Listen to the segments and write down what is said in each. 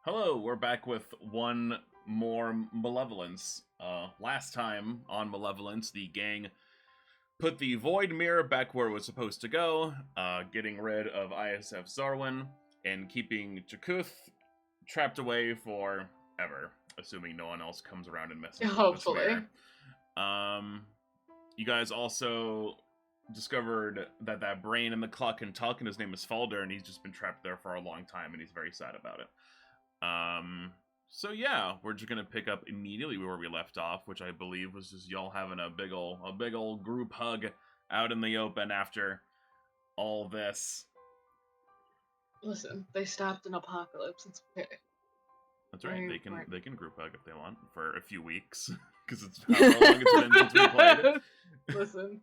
Hello, we're back with one more Malevolence. Last time on Malevolence, the gang put the Void Mirror back where it was supposed to go, getting rid of ISF Zarwin, and keeping Jakuth trapped away forever, assuming no one else comes around and messes with this mirror. You guys also discovered that brain in the clock can talk, and his name is Falder, and he's just been trapped there for a long time, and he's very sad about it. So yeah, we're just gonna pick up immediately where we left off, which I believe was just y'all having a big ol' group hug out in the open after all this. Listen, they stopped an apocalypse. It's okay. That's right. They can group hug if they want for a few weeks, because it's how long it's been since we played it. Listen.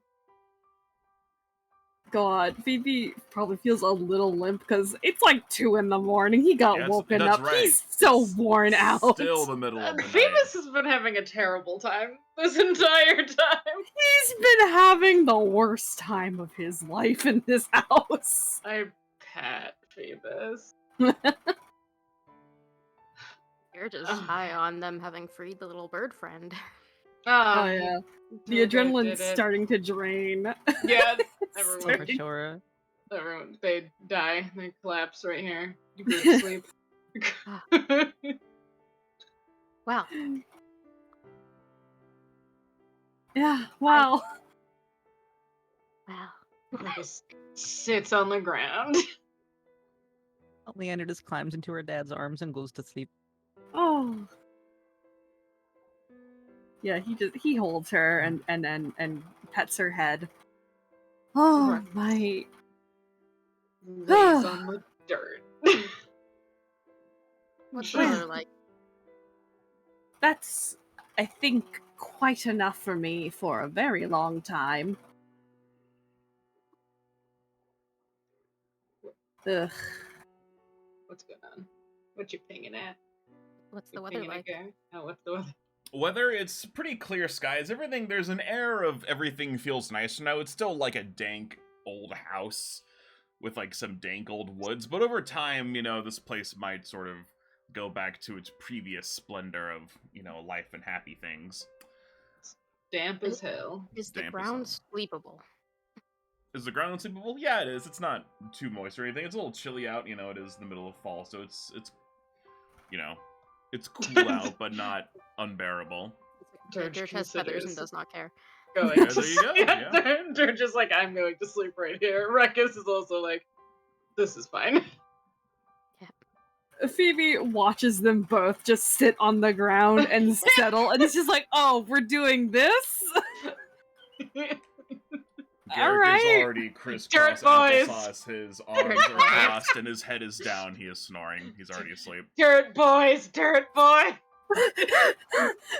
God, Phoebe probably feels a little limp because it's like 2 a.m. He got woken up. Right. He's so worn out. Still the middle of the night. Phoebus has been having a terrible time this entire time. He's been having the worst time of his life in this house. I pat Phoebus. You're just high on them having freed the little bird friend. Oh yeah. The adrenaline's starting to drain. Yeah, everyone. For sure. Everyone, they die. They collapse right here. You go to sleep. Wow. Yeah, wow. Wow. Just sits on the ground. Oleander just climbs into her dad's arms and goes to sleep. Oh. Yeah, he holds her and pets her head. Oh my. Lays on the dirt. What's the weather like? That's, I think, quite enough for me for a very long time. Ugh. What's going on? What you pinging at? What's the weather like? Oh, what's the weather? Weather, it's pretty clear skies. Everything, there's an air of everything feels nice now. It's still like a dank old house with like some dank old woods, but over time, you know, this place might sort of go back to its previous splendor of, you know, life and happy things. It's damp as hell. Is the ground sleepable? Is the ground sleepable? Yeah, it is. It's not too moist or anything. It's a little chilly out, you know, it is the middle of fall, so it's you know, it's cool out, but not unbearable. Dirge has feathers and does not care. Going yeah, there you go. Yeah. Dirge is like, I'm going to sleep right here. Ruckus is also like, this is fine. Yeah. Phoebe watches them both just sit on the ground and settle, and it's just like, oh, we're doing this? Garrick is already crisscross applesauce. His arms are crossed and his head is down. He is snoring. He's already asleep. Dirt boys! Dirt boy!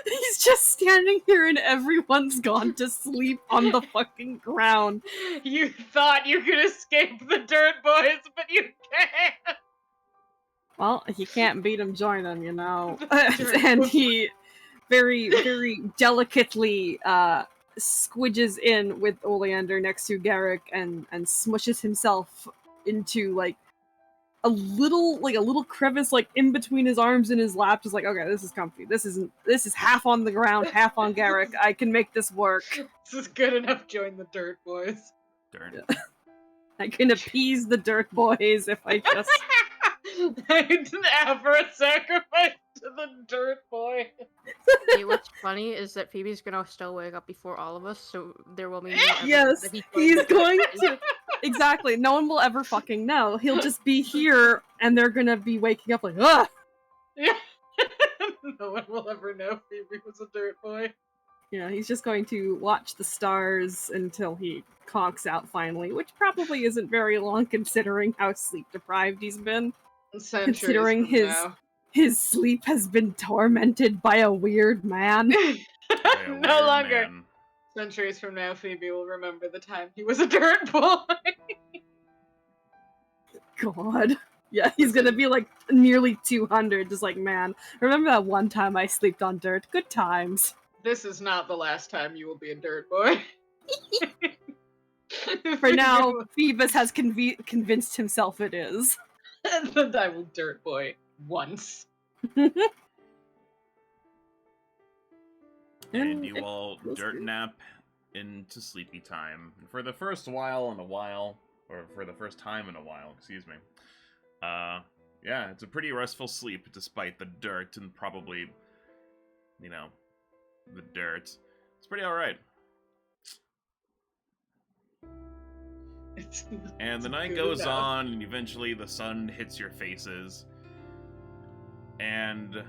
He's just standing here and everyone's gone to sleep on the fucking ground. You thought you could escape the dirt boys, but you can't! Well, if you can't beat them, join them, you know. And he very, very delicately squidges in with Oleander next to Garrick and smushes himself into like a little crevice like in between his arms and his lap, just like, okay, this is comfy. This is half on the ground, half on Garrick. I can make this work. This is good enough. Join the dirt boys. Dirt. Yeah. I can appease the dirt boys if I just I'd ever sacrifice to the dirt boy. Hey, what's funny is that Phoebe's gonna still wake up before all of us, so there will be no yes, he's going to. Exactly. No one will ever fucking know. He'll just be here, and they're gonna be waking up like, ugh! Yeah. No one will ever know Phoebe was a dirt boy. Yeah, he's just going to watch the stars until he conks out finally, which probably isn't very long considering how sleep-deprived he's been. Centuries considering his sleep has been tormented by a weird man. No longer. Man. Centuries from now, Phoebe will remember the time he was a dirt boy. God. Yeah, he's gonna be like nearly 200, just like, man, remember that one time I slept on dirt? Good times. This is not the last time you will be a dirt boy. For now, Phoebus has convinced himself it is. And I will dirt boy once. And you all feels dirt good. nap into sleepy time. And for the first while in a while, or for the first time in a while, excuse me. Yeah, it's a pretty restful sleep despite the dirt and probably, you know, the dirt. It's pretty alright. And the night goes on, and eventually the sun hits your faces. And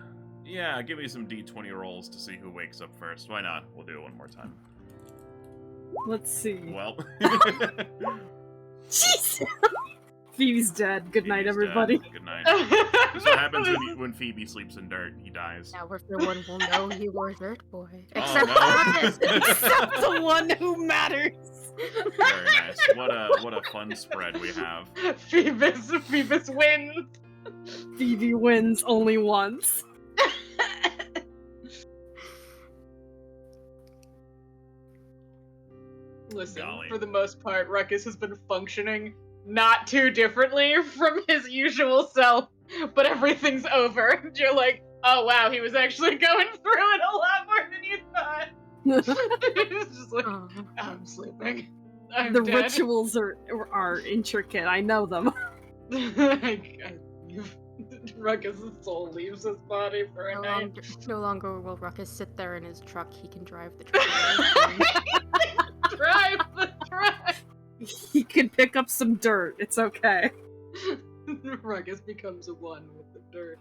yeah, give me some d20 rolls to see who wakes up first. Why not? We'll do it one more time. Let's see. Well, Jeez! Phoebe's dead. Good night, Phoebe's everybody. dead. Good night. This is what happens when Phoebe sleeps in dirt. He dies. Now everyone will know you were Dirt Boy. Oh, Except no. Ruckus. Except the one who matters. Very nice. What a fun spread we have. Phoebus wins. Phoebe wins only once. Listen, Golly. for the most part, Ruckus has been functioning not too differently from his usual self, but everything's over. You're like, oh wow, he was actually going through it a lot more than you thought. It's just like, Aw. I'm sleeping. I'm The dead. rituals are intricate. I know them. Ruckus' soul leaves his body for a night. No longer will Ruckus sit there in his truck. He can drive the truck. Drive the truck! He can pick up some dirt. It's okay. Ruckus becomes one with the dirt.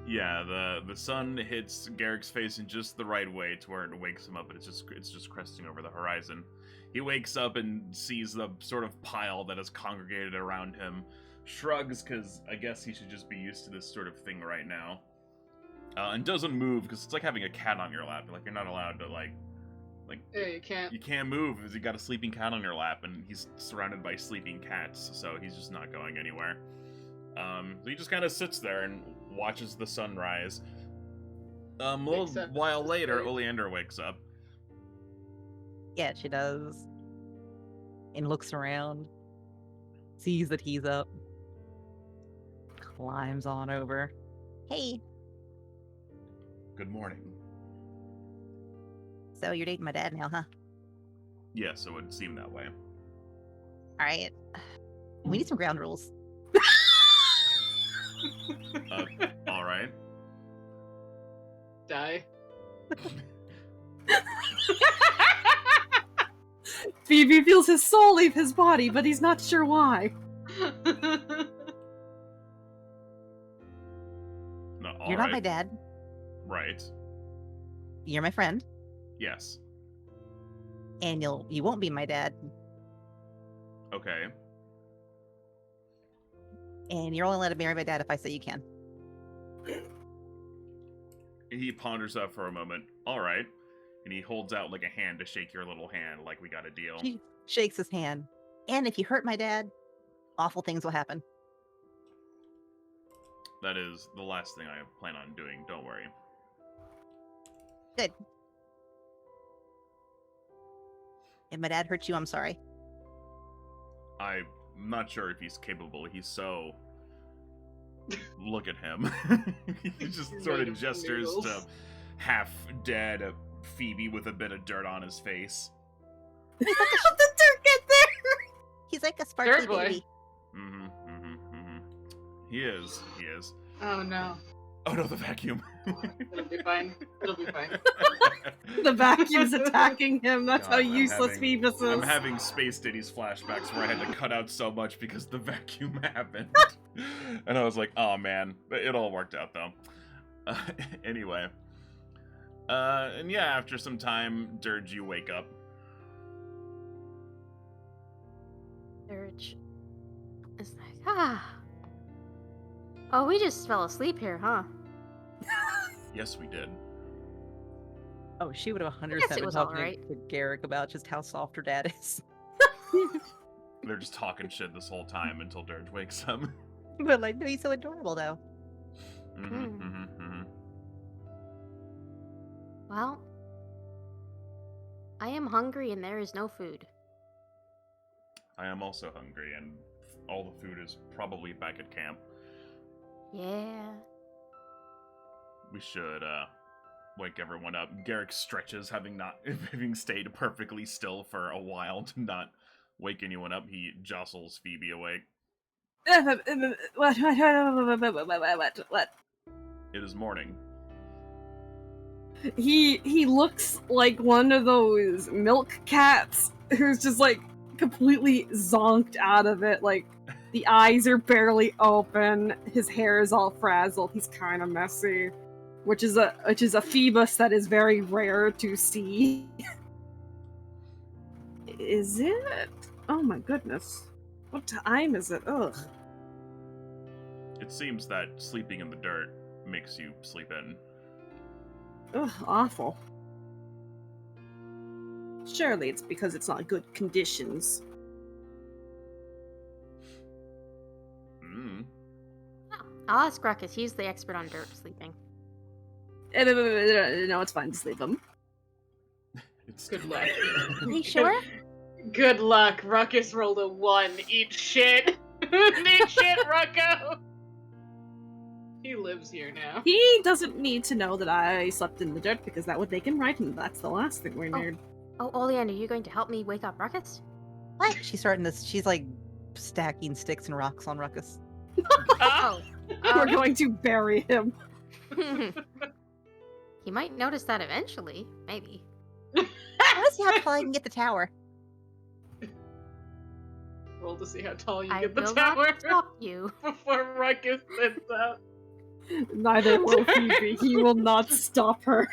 Yeah, the sun hits Garrick's face in just the right way to where it wakes him up, but it's just cresting over the horizon. He wakes up and sees the sort of pile that is congregated around him, shrugs because I guess he should just be used to this sort of thing right now, and doesn't move because it's like having a cat on your lap. Like you're not allowed to like Yeah, you can't. you can't move because you got a sleeping cat on your lap and he's surrounded by sleeping cats, so he's just not going anywhere. So he just kind of sits there and watches the sunrise. A little Except while it's later, great. Oleander wakes up. Yeah, she does. And looks around, sees that he's up, climbs on over. Hey, Good morning. so you're dating my dad now, huh? Yes, it would seem that way. Alright. We need some ground rules. All right. Die. Phoebe feels his soul leave his body, but he's not sure why. No, all You're not my right. dad. Right. You're my friend. Yes. And you won't be my dad. Okay. And you're only allowed to marry my dad if I say you can. He ponders that for a moment. All right. And he holds out like a hand to shake your little hand, like we got a deal. She shakes his hand. And if you hurt my dad, awful things will happen. That is the last thing I plan on doing. Don't worry. Good. If my dad hurts you, I'm sorry. I'm not sure if he's capable. He's so. Look at him. He just sort Made of of gestures noodles. to half-dead Phoebe with a bit of dirt on his face. How did the dirt get there? He's like a sparkly Dirt boy. baby. He is. He is. Oh no. Oh no, the vacuum. It'll be fine. It'll be fine. The vacuum's attacking him. That's God, how I'm useless having- Phoebus is. I'm having Space Ditties flashbacks where I had to cut out so much because the vacuum happened. And I was like, oh man. But it all worked out though. Anyway. And yeah, after some time, Dirge, you wake up. Dirge is like, oh, we just fell asleep here, huh? Yes, we did. Oh, she would have 100% guess it been was talking alright. to Garrick about just how soft her dad is. They're just talking shit this whole time until Dirge wakes up. But like, no, he's so adorable though. Well, I am hungry and there is no food. I am also hungry, and all the food is probably back at camp. Yeah. We should wake everyone up. Garrick stretches, having stayed perfectly still for a while to not wake anyone up. He jostles Phoebe awake. What? It is morning. He looks like one of those milk cats who's just like completely zonked out of it. Like the eyes are barely open, his hair is all frazzled, he's kind of messy, which is a Phoebus that is very rare to see. Is it? Oh my goodness. What time is it? Ugh. It seems that sleeping in the dirt makes you sleep in. Ugh, awful. Surely it's because it's not good conditions. Oh, I'll ask Ruckus. He's the expert on dirt sleeping. No, it's fine. Just leave them. It's Good luck. Are you sure? Good luck. Ruckus rolled a 1. Eat shit. Eat shit, Rucko. He lives here now. He doesn't need to know that I slept in the dirt because that would make him right, and that's the last thing we need. Oh, Oleander, you going to help me wake up Ruckus? What? She's like stacking sticks and rocks on Ruckus. Ah! We're going to bury him. He might notice that eventually, maybe. Let's see how tall I can get the tower. Roll to see how tall you I get the will tower not stop you. before Ruckus sits up. Neither will Phoebe. He will not stop her.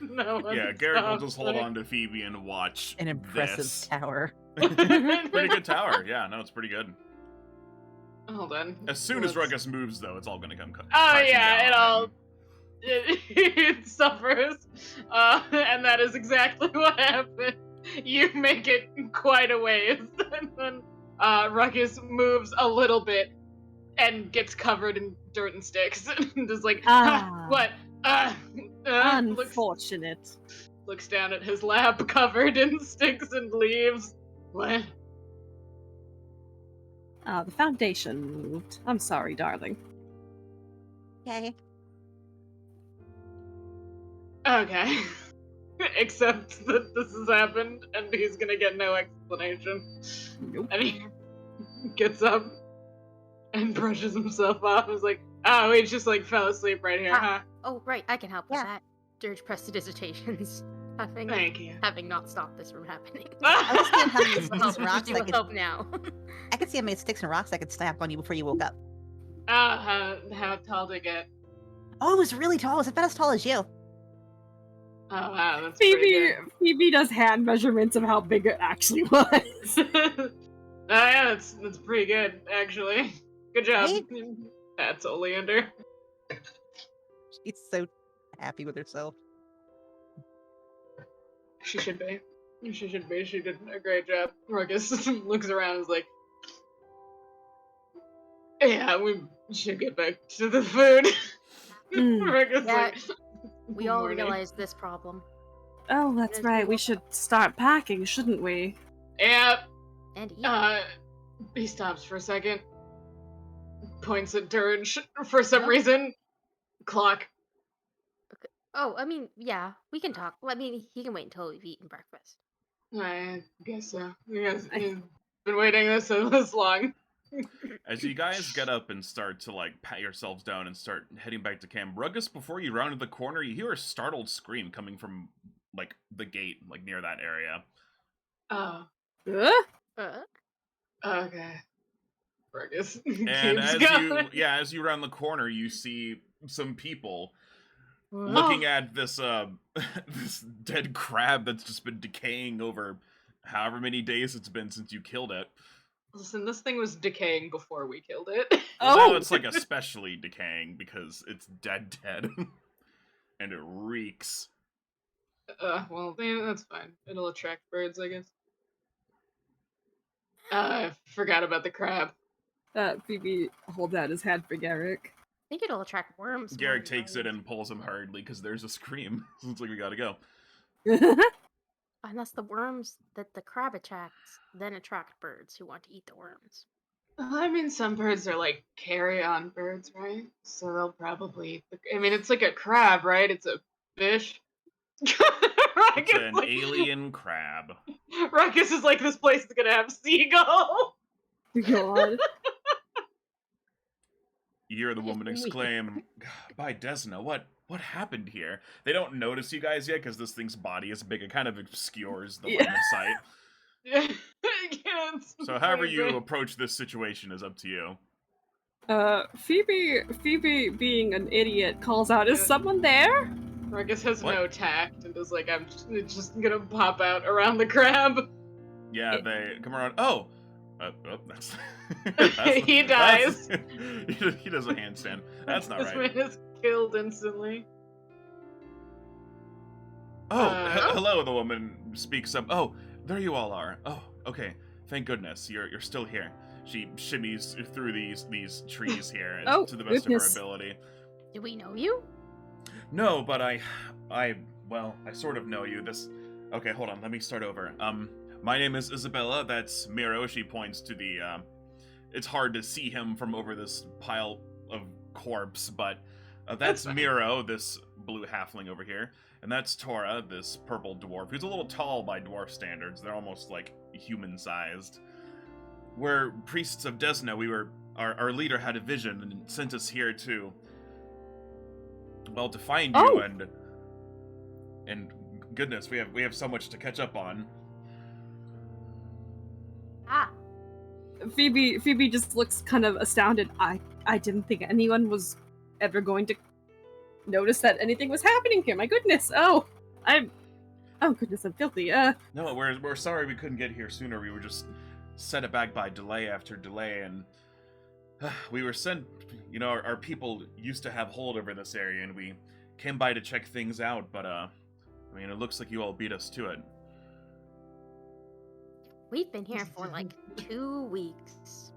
No one Yeah, Garrick will stops just hold me. on to Phoebe and watch An impressive this. tower. Pretty good tower. Yeah, no, it's pretty good. Hold on. As soon as Let's- Ruckus moves, though, it's all gonna come. Oh crashing yeah, down it all on him. it suffers, and that is exactly what happened. You make it quite a ways, and then Ruckus moves a little bit and gets covered in dirt and sticks, and is like, what? Unfortunate. Looks down at his lap covered in sticks and leaves. What? The foundation moved. I'm sorry, darling. Okay. Okay. Except that this has happened, and he's gonna get no explanation. Nope. And he gets up and brushes himself off. He's like, oh, he just like fell asleep right here, huh? Oh, right, I can help with Yeah. that. Dirge prestidigitations. Thank you. Having not stopped this from happening. I was seeing how many Well, sticks and rocks you I will could. help now. I could see how many sticks and rocks I could slap on you before you woke up. How tall did it get? Oh, it was really tall. It was about as tall as you. Oh wow, that's pretty Phoebe does hand measurements of how big it actually was. good. Oh yeah, that's pretty good, actually. Good job. Right? That's Oleander. She's so happy with herself. She should be. She should be. She did a great job. Ruckus looks around and is like, yeah, we should get back to the food. Mm. Ruckus Yeah, like, We all morning. realize this problem. Oh, that's There's right. no- We should start packing, shouldn't we? Yep. And eat. He stops for a second. Points at Dirge for some reason. Clock. Oh, I mean, yeah, we can talk. Well, I mean, he can wait until we've eaten breakfast. I guess so. You've been waiting this long. As you guys get up and start to like pat yourselves down and start heading back to camp, Ruckus, before you rounded the corner, you hear a startled scream coming from like the gate, like near that area. Oh, Uh, okay. Ruckus And keeps going. as you round the corner, you see some people looking at this this dead crab that's just been decaying over however many days it's been since you killed it. Listen, this thing was decaying before we killed it. Well, Oh! now it's like especially decaying because it's dead, and it reeks. Well, yeah, that's fine. It'll attract birds, I guess. I forgot about the crab. Phoebe holds out his hand for Garrick. I think it'll attract worms. more Garrick than takes it birds. and pulls him hurriedly because there's a scream. So it's like we gotta go. Unless the worms that the crab attracts then attract birds who want to eat the worms. I mean, some birds are like carry-on birds, right? So they'll probably eat I mean, it's like a crab, right? It's a fish. It's Ruckus, an alien crab. Ruckus is like, this place is gonna have seagull. God. You hear the woman exclaim, "By Desna, what happened here?" They don't notice you guys yet because this thing's body is big. It kind of obscures the line of sight. Yeah, So however you approach this situation is up to you. Phoebe being an idiot calls out, "Is someone there?" Ruckus has What? no tact and is like, I'm just gonna pop out around the crab. Yeah, they come around. Oh, that's, He dies. He does a handstand. That's not This right. man is killed instantly. Oh, hello. The woman speaks up. Oh, there you all are. Oh, okay. Thank goodness you're still here. She shimmies through these trees here Oh, to the best goodness. of her ability. Do we know you? No, but I sort of know you. Okay, hold on. Let me start over. My name is Isabella. That's Miro. She points to the. It's hard to see him from over this pile of corpse, but that's Miro, this blue halfling over here, and that's Tora, this purple dwarf, who's a little tall by dwarf standards. They're almost like human-sized. We're priests of Desna. Our leader had a vision and sent us here to find you Oh. and goodness, we have so much to catch up on. Ah, Phoebe just looks kind of astounded. I didn't think anyone was ever going to notice that anything was happening here. My goodness. Oh goodness, I'm filthy. No, we're sorry we couldn't get here sooner. We were just set aback by delay after delay, and we were sent. You know, our people used to have hold over this area, and we came by to check things out. But I mean, it looks like you all beat us to it. we've been here for like 2 weeks.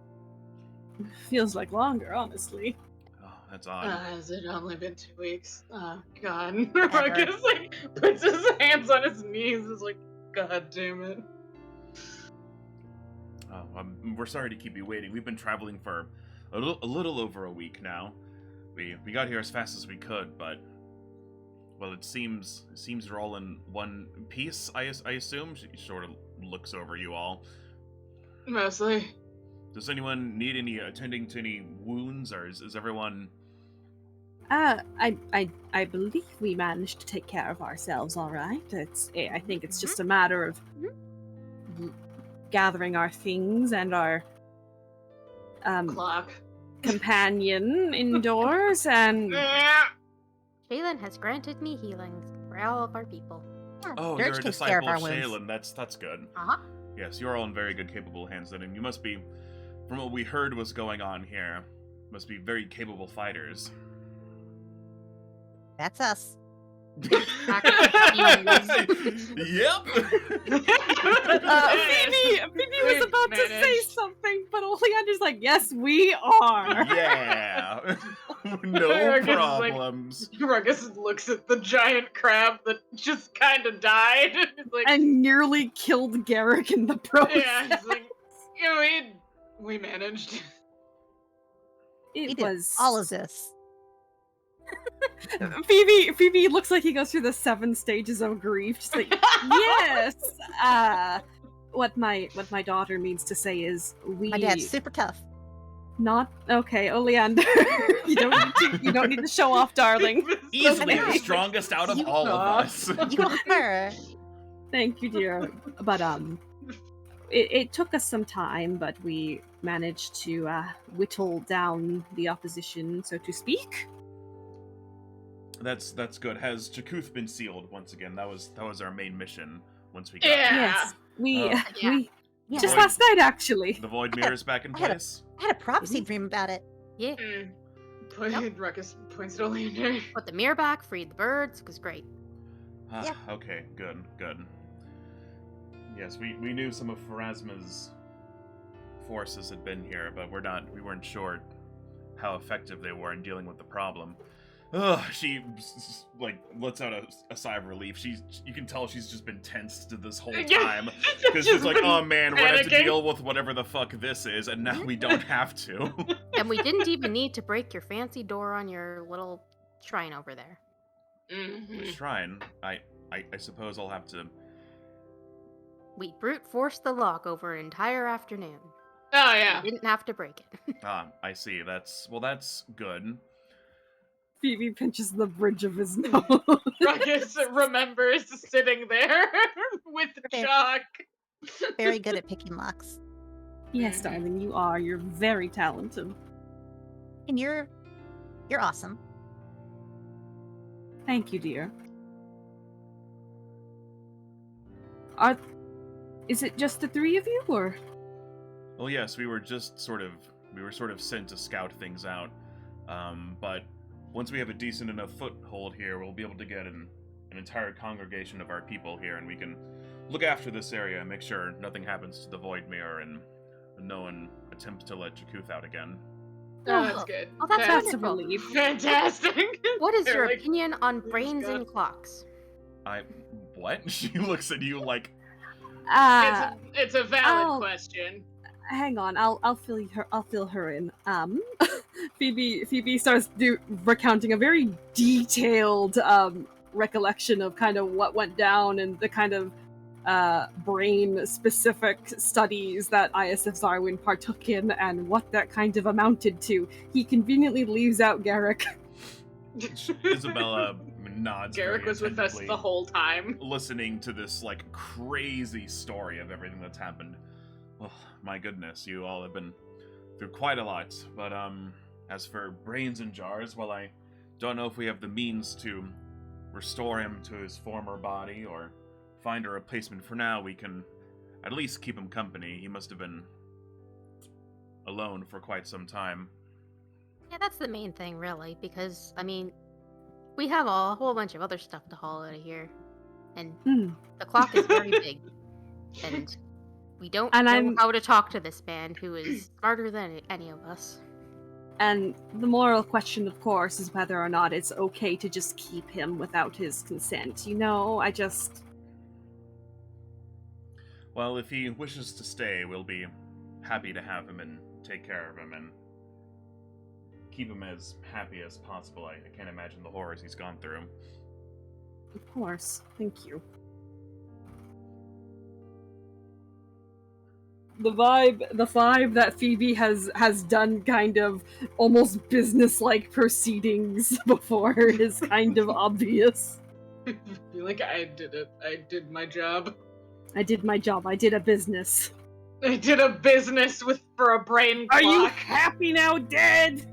Feels like longer, honestly. Oh, that's odd. Has it only been 2 weeks? Oh, God. Ruckus, like, puts his hands on his knees, is like, God damn it. Oh, we're sorry to keep you waiting. We've been traveling for a little over a week now. We got here as fast as we could, but well, it seems you're all in one piece. I assume. She sort of looks over you all. Mostly. Does anyone need any attending to any wounds, or is everyone? I believe we managed to take care of ourselves all right. I think it's just a matter of gathering our things and our Clock. companion indoors, and Yeah. Shaylin has granted me healings for all of our people. Oh, Dirge you're a takes care of disciple our of wounds. Shaylin. That's good. Uh-huh. Yes, you're all in very good, capable hands then, and you must be, from what we heard was going on here, must be very capable fighters. That's us. Yep. Phoebe was about to say Managed. something, but Oleander's like, "Yes, we are." Yeah. No Ruckus is like- problems. Ruckus looks at the giant crab that just kind of died. He's like, And nearly killed Garrick in the process. yeah, he's like, yeah, we managed. It We did was all of this. Phoebe looks like he goes through the 7 stages of grief. Just like, yes. What my daughter means to say is we My dad's super tough. not okay, Oleander. you don't need to show off, darling. Easily the Okay. strongest out of You all of are. us. You are. Thank you, dear. But it took us some time, but we managed to whittle down the opposition, so to speak. That's good. Has Jakuth been sealed once again? That was our main mission once we got Yeah. here. Yes, we Oh. Yeah. we Yeah. just Void- last night actually. The Void Mirror is back in I had a- place. I had a prophecy dream about it. Yeah. Ruckus points at Oleander. Put the mirror back, freed the birds. It was great. Yeah. Okay, good. Yes, we knew some of Pharasma's forces had been here, but we weren't sure how effective they were in dealing with the problem. She like lets out a sigh of relief. You can tell she's just been tensed this whole time because it's like, oh man, we're gonna have to deal with whatever the fuck this is, and now we don't have to. And we didn't even need to break your fancy door on your little shrine over there. Shrine. I suppose I'll have to. We brute forced the lock over an entire afternoon. Oh yeah. We didn't have to break it. I see. That's good. Phoebe pinches the bridge of his nose. Ruckus remembers sitting there with shock. Very good at picking locks. Yes, darling, you are. You're very talented. And you're awesome. Thank you, dear. Is it just the three of you, or? Well, yes, we were sort of sent to scout things out. But once we have a decent enough foothold here, we'll be able to get an entire congregation of our people here, and we can look after this area and make sure nothing happens to the Void Mirror and no one attempts to let Jakuth out again. Oh, that's good. Oh, that's a wonderful. relief. Fantastic. What is your Like, opinion on who's brains got- and clocks? What? She looks at you like, It's a valid Oh. question. Hang on, I'll fill her in. Phoebe starts recounting a very detailed recollection of kind of what went down and the kind of brain specific studies that ISF Zarwin partook in and what that kind of amounted to. He conveniently leaves out Garrick. Isabella nods. Garrick very was with us attentively, the whole time. listening to this like crazy story of everything that's happened. Well, my goodness, you all have been through quite a lot. But as for brains in jars, well, I don't know if we have the means to restore him to his former body or find a replacement. For now, we can at least keep him company. He must have been alone for quite some time. Yeah, that's the main thing, really, because, I mean, we have a whole bunch of other stuff to haul out of here. And the clock is very big. And we don't know how to talk to this man who is smarter than any of us. And the moral question, of course, is whether or not it's okay to just keep him without his consent. You know, Well, if he wishes to stay, we'll be happy to have him and take care of him and keep him as happy as possible. I can't imagine the horrors he's gone through. Of course. Thank you. The vibe that Phoebe has done kind of almost business-like proceedings before is kind of obvious. I feel like I did it. I did my job. I did my job. I did a business. I did a business for a brain clock. Are you happy now, dead?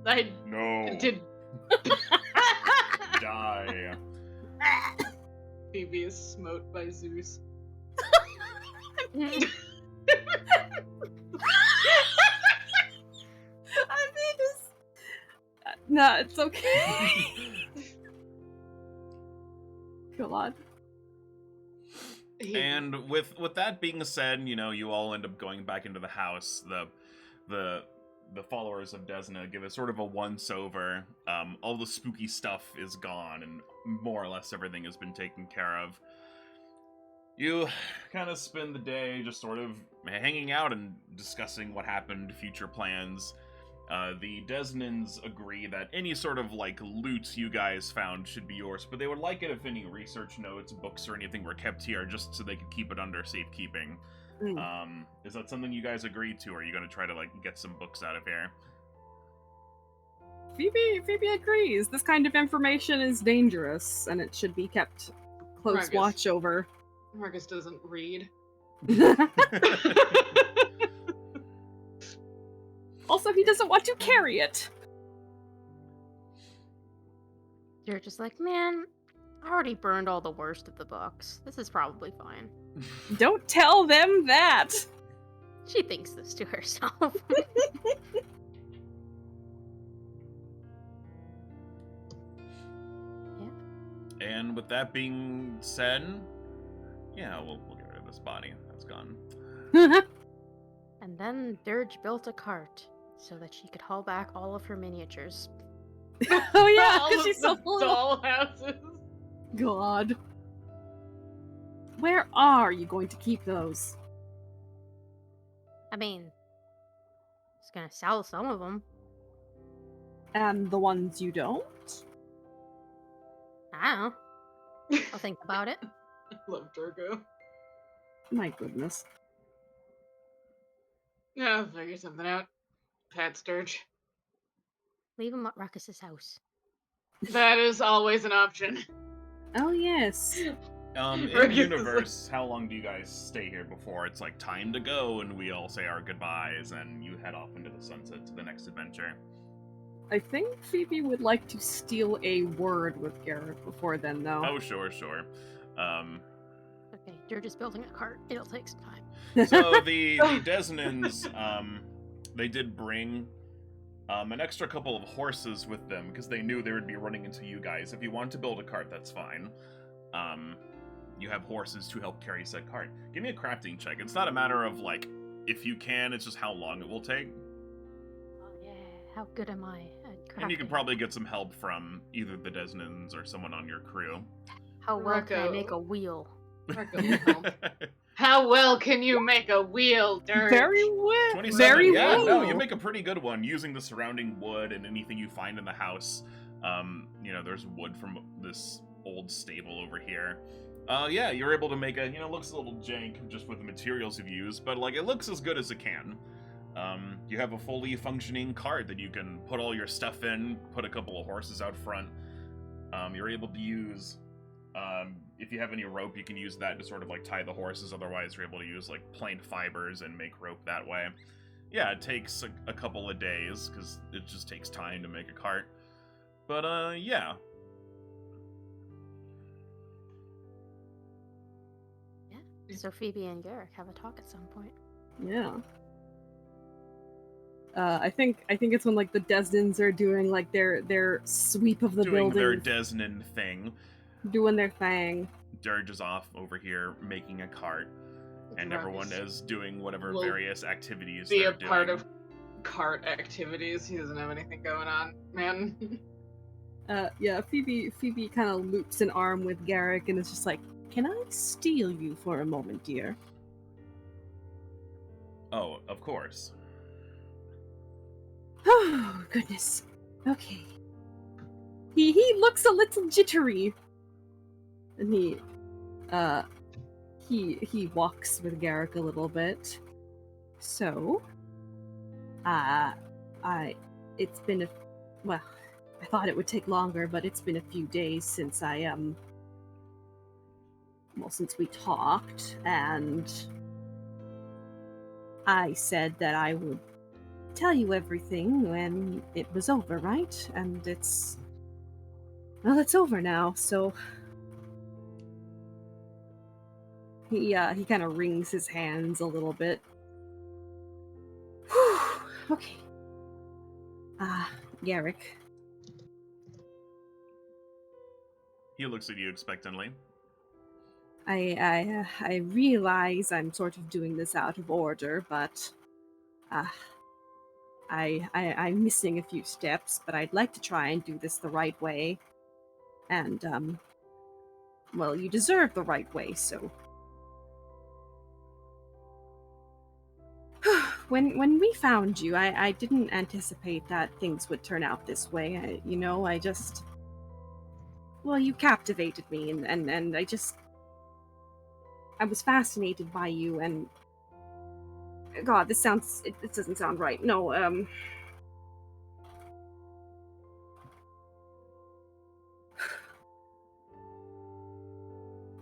I No. did. Die. Phoebe is smote by Zeus. I mean, no, it's okay. Go on. And with that being said, you know, you all end up going back into the house. The followers of Desna give it sort of a once-over. All the spooky stuff is gone, and more or less everything has been taken care of. You kind of spend the day just sort of hanging out and discussing what happened, future plans. The Desnans agree that any sort of, like, loot you guys found should be yours, but they would like it if any research notes, books, or anything were kept here, just so they could keep it under safekeeping. Is that something you guys agreed to, or are you going to try to, like, get some books out of here? Phoebe agrees. This kind of information is dangerous, and it should be kept close Ruckus. watch over. Ruckus doesn't read. Also, he doesn't want to carry it. You're just like, man, I already burned all the worst of the books. This is probably fine. Don't tell them that. She thinks this to herself. And with that being said, yeah, we'll get rid of this body. That's gone. And then Dirge built a cart so that she could haul back all of her miniatures. Oh yeah, All because of she's so the little. doll houses. God. Where are you going to keep those? I mean, it's gonna sell some of them. And the ones you don't? I don't know. I'll think about it. I love Durgo. My goodness. Yeah, I'll figure something out. Pat Dirge. Leave them at Ruckus's house. That is always an option. Oh yes. In Ruckus is universe, how long do you guys stay here before it's like time to go and we all say our goodbyes and you head off into the sunset to the next adventure? I think Phoebe would like to steal a word with Garrett before then, though. Oh, sure. Okay, you're just building a cart. It'll take some time. So the Desnans, they did bring an extra couple of horses with them because they knew they would be running into you guys. If you want to build a cart, that's fine. You have horses to help carry said cart. Give me a crafting check. It's not a matter of like if you can, it's just how long it will take. Oh yeah, how good am I at crafting? And you can probably get some help from either the Desnans or someone on your crew. How well can I Rucko. make a wheel? How well can you make a wheel, Dirge? Very well. 27. Very Yeah, well. no, you make a pretty good one using the surrounding wood and anything you find in the house. There's wood from this old stable over here. Yeah, you're able to make it looks a little jank just with the materials you've used, but like it looks as good as it can. You have a fully functioning cart that you can put all your stuff in, put a couple of horses out front. You're able to use, if you have any rope, you can use that to sort of like tie the horses. Otherwise, you're able to use like plain fibers and make rope that way. Yeah, it takes a couple of days because it just takes time to make a cart. But yeah. So Phoebe and Garrick have a talk at some point. Yeah. I think it's when like the Desnans are doing like their sweep of the Doing building, their Desnan thing. doing their thing. Dirge is off over here making a cart, and everyone is doing whatever will various activities Be they're a part doing. of cart activities. He doesn't have anything going on, man. Yeah, Phoebe kind of loops an arm with Garrick and is just like, "Can I steal you for a moment, dear?" Oh, of course. Oh, goodness. Okay. He looks a little jittery. And he walks with Garrick a little bit. So, it's been I thought it would take longer, but it's been a few days since since we talked, and I said that I would tell you everything when it was over, right? And it's over now, so he kind of wrings his hands a little bit. Whew, okay. Garrick. He looks at you expectantly. I realize I'm sort of doing this out of order, but I'm missing a few steps, but I'd like to try and do this the right way. And well, you deserve the right way, so when we found you, I didn't anticipate that things would turn out this way. Well, you captivated me, and I was fascinated by you, and God, this doesn't sound right. No,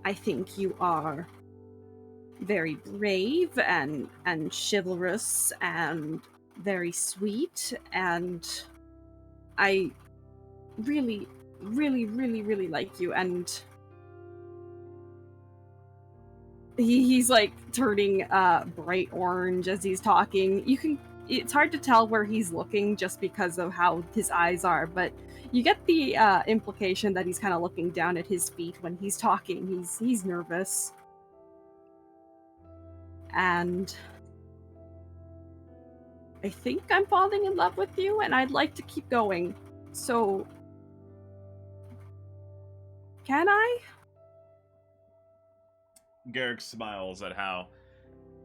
I think you are very brave and chivalrous and very sweet, and I really, really, really, really like you, and he's like turning bright orange as he's talking. It's hard to tell where he's looking just because of how his eyes are, but you get the implication that he's kind of looking down at his feet when he's talking. He's nervous. And I think I'm falling in love with you, and I'd like to keep going. So... Can I? Garrick smiles at how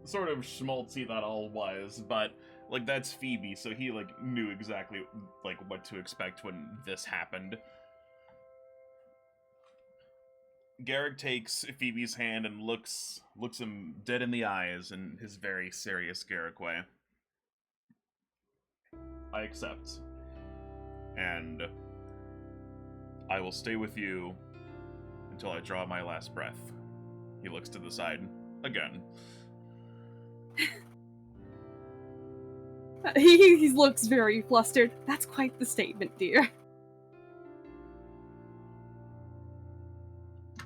sort of schmaltzy that all was, but like that's Phoebe, so he like knew exactly like what to expect when this happened. Garrick takes Phoebe's hand and looks him dead in the eyes in his very serious Garrick way. I accept. And I will stay with you until I draw my last breath. He looks to the side again. He looks very flustered. That's quite the statement, dear.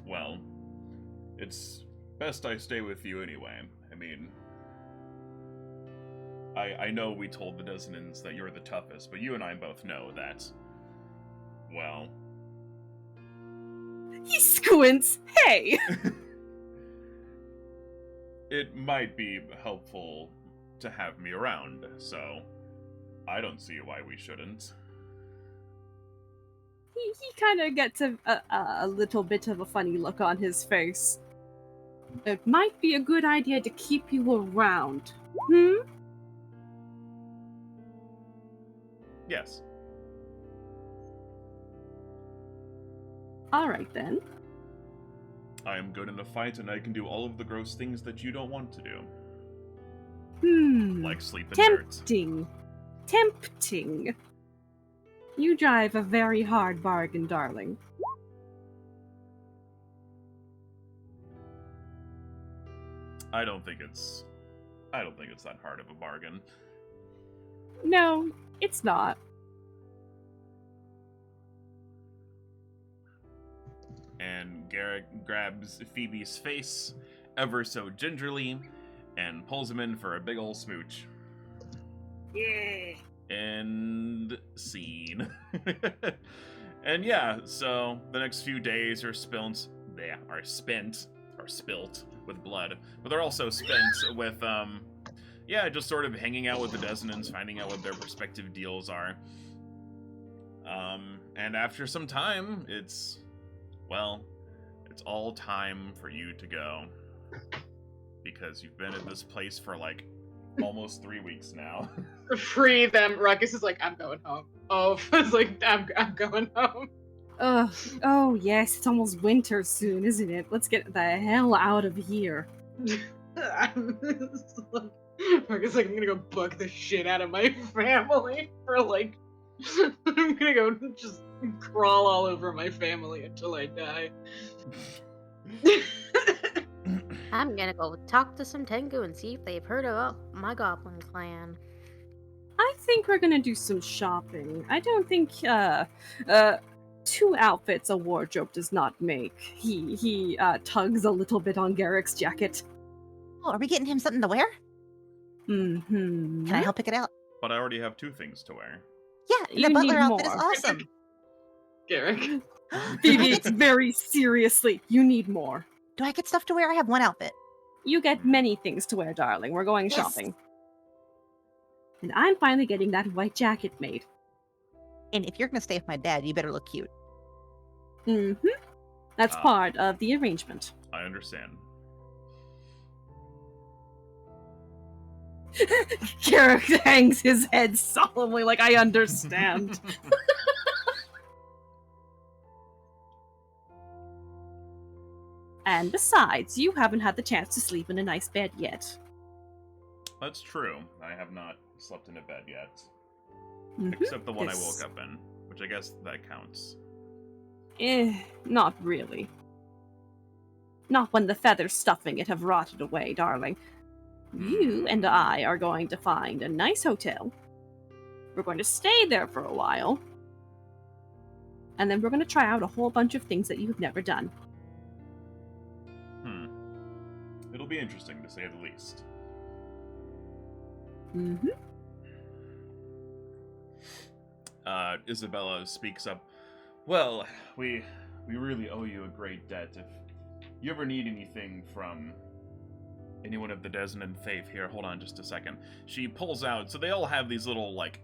Well, it's best I stay with you anyway. I mean, I know we told the Desnans that you're the toughest, but you and I both know that, well... He squints. Hey! It might be helpful to have me around, so I don't see why we shouldn't. He kind of gets a little bit of a funny look on his face. It might be a good idea to keep you around. Yes. Alright then. I am good in a fight, and I can do all of the gross things that you don't want to do. Like sleep in dirt. Tempting. You drive a very hard bargain, darling. I don't think it's that hard of a bargain. No, it's not. And Garrick grabs Phoebe's face ever so gingerly and pulls him in for a big ol' smooch. Yeah. End scene. And yeah, so the next few days are spilt with blood, but they're also spent with just sort of hanging out with the Desnans, finding out what their respective deals are. And after some time, it's all time for you to go, because you've been at this place for like almost 3 weeks now. Free them. Ruckus is like, I'm going home. Oh, it's like, I'm going home. Oh yes, it's almost winter soon, isn't it? Let's get the hell out of here. Ruckus is like, I'm gonna go bug the shit out of my family for like, I'm gonna go just crawl all over my family until I die. I'm gonna go talk to some Tengu and see if they've heard about my goblin clan. I think we're gonna do some shopping. I don't think 2 outfits a wardrobe does not make. He tugs a little bit on Garrick's jacket. Oh, are we getting him something to wear? Mm-hmm. Can I help pick it out? But I already have 2 things to wear. Yeah, You the butler need outfit is more. awesome. Garrick. Phoebe, it's very seriously. You need more. Do I get stuff to wear? I have 1 outfit. You get many things to wear, darling. We're going Yes. shopping. And I'm finally getting that white jacket made. And if you're going to stay with my dad, you better look cute. Mm-hmm. That's part of the arrangement. I understand. Garrick hangs his head solemnly like, I understand. And besides, you haven't had the chance to sleep in a nice bed yet. That's true. I have not slept in a bed yet. Mhm. Except the one I This- woke up in, which I guess that counts. Not really. Not when the feathers stuffing it have rotted away, darling. You and I are going to find a nice hotel. We're going to stay there for a while. And then we're going to try out a whole bunch of things that you've never done. It'll be interesting, to say the least. Mm-hmm. Isabella speaks up. Well, we really owe you a great debt. If you ever need anything from anyone of the Desnan faith here, hold on just a second. She pulls out, so they all have these little, like,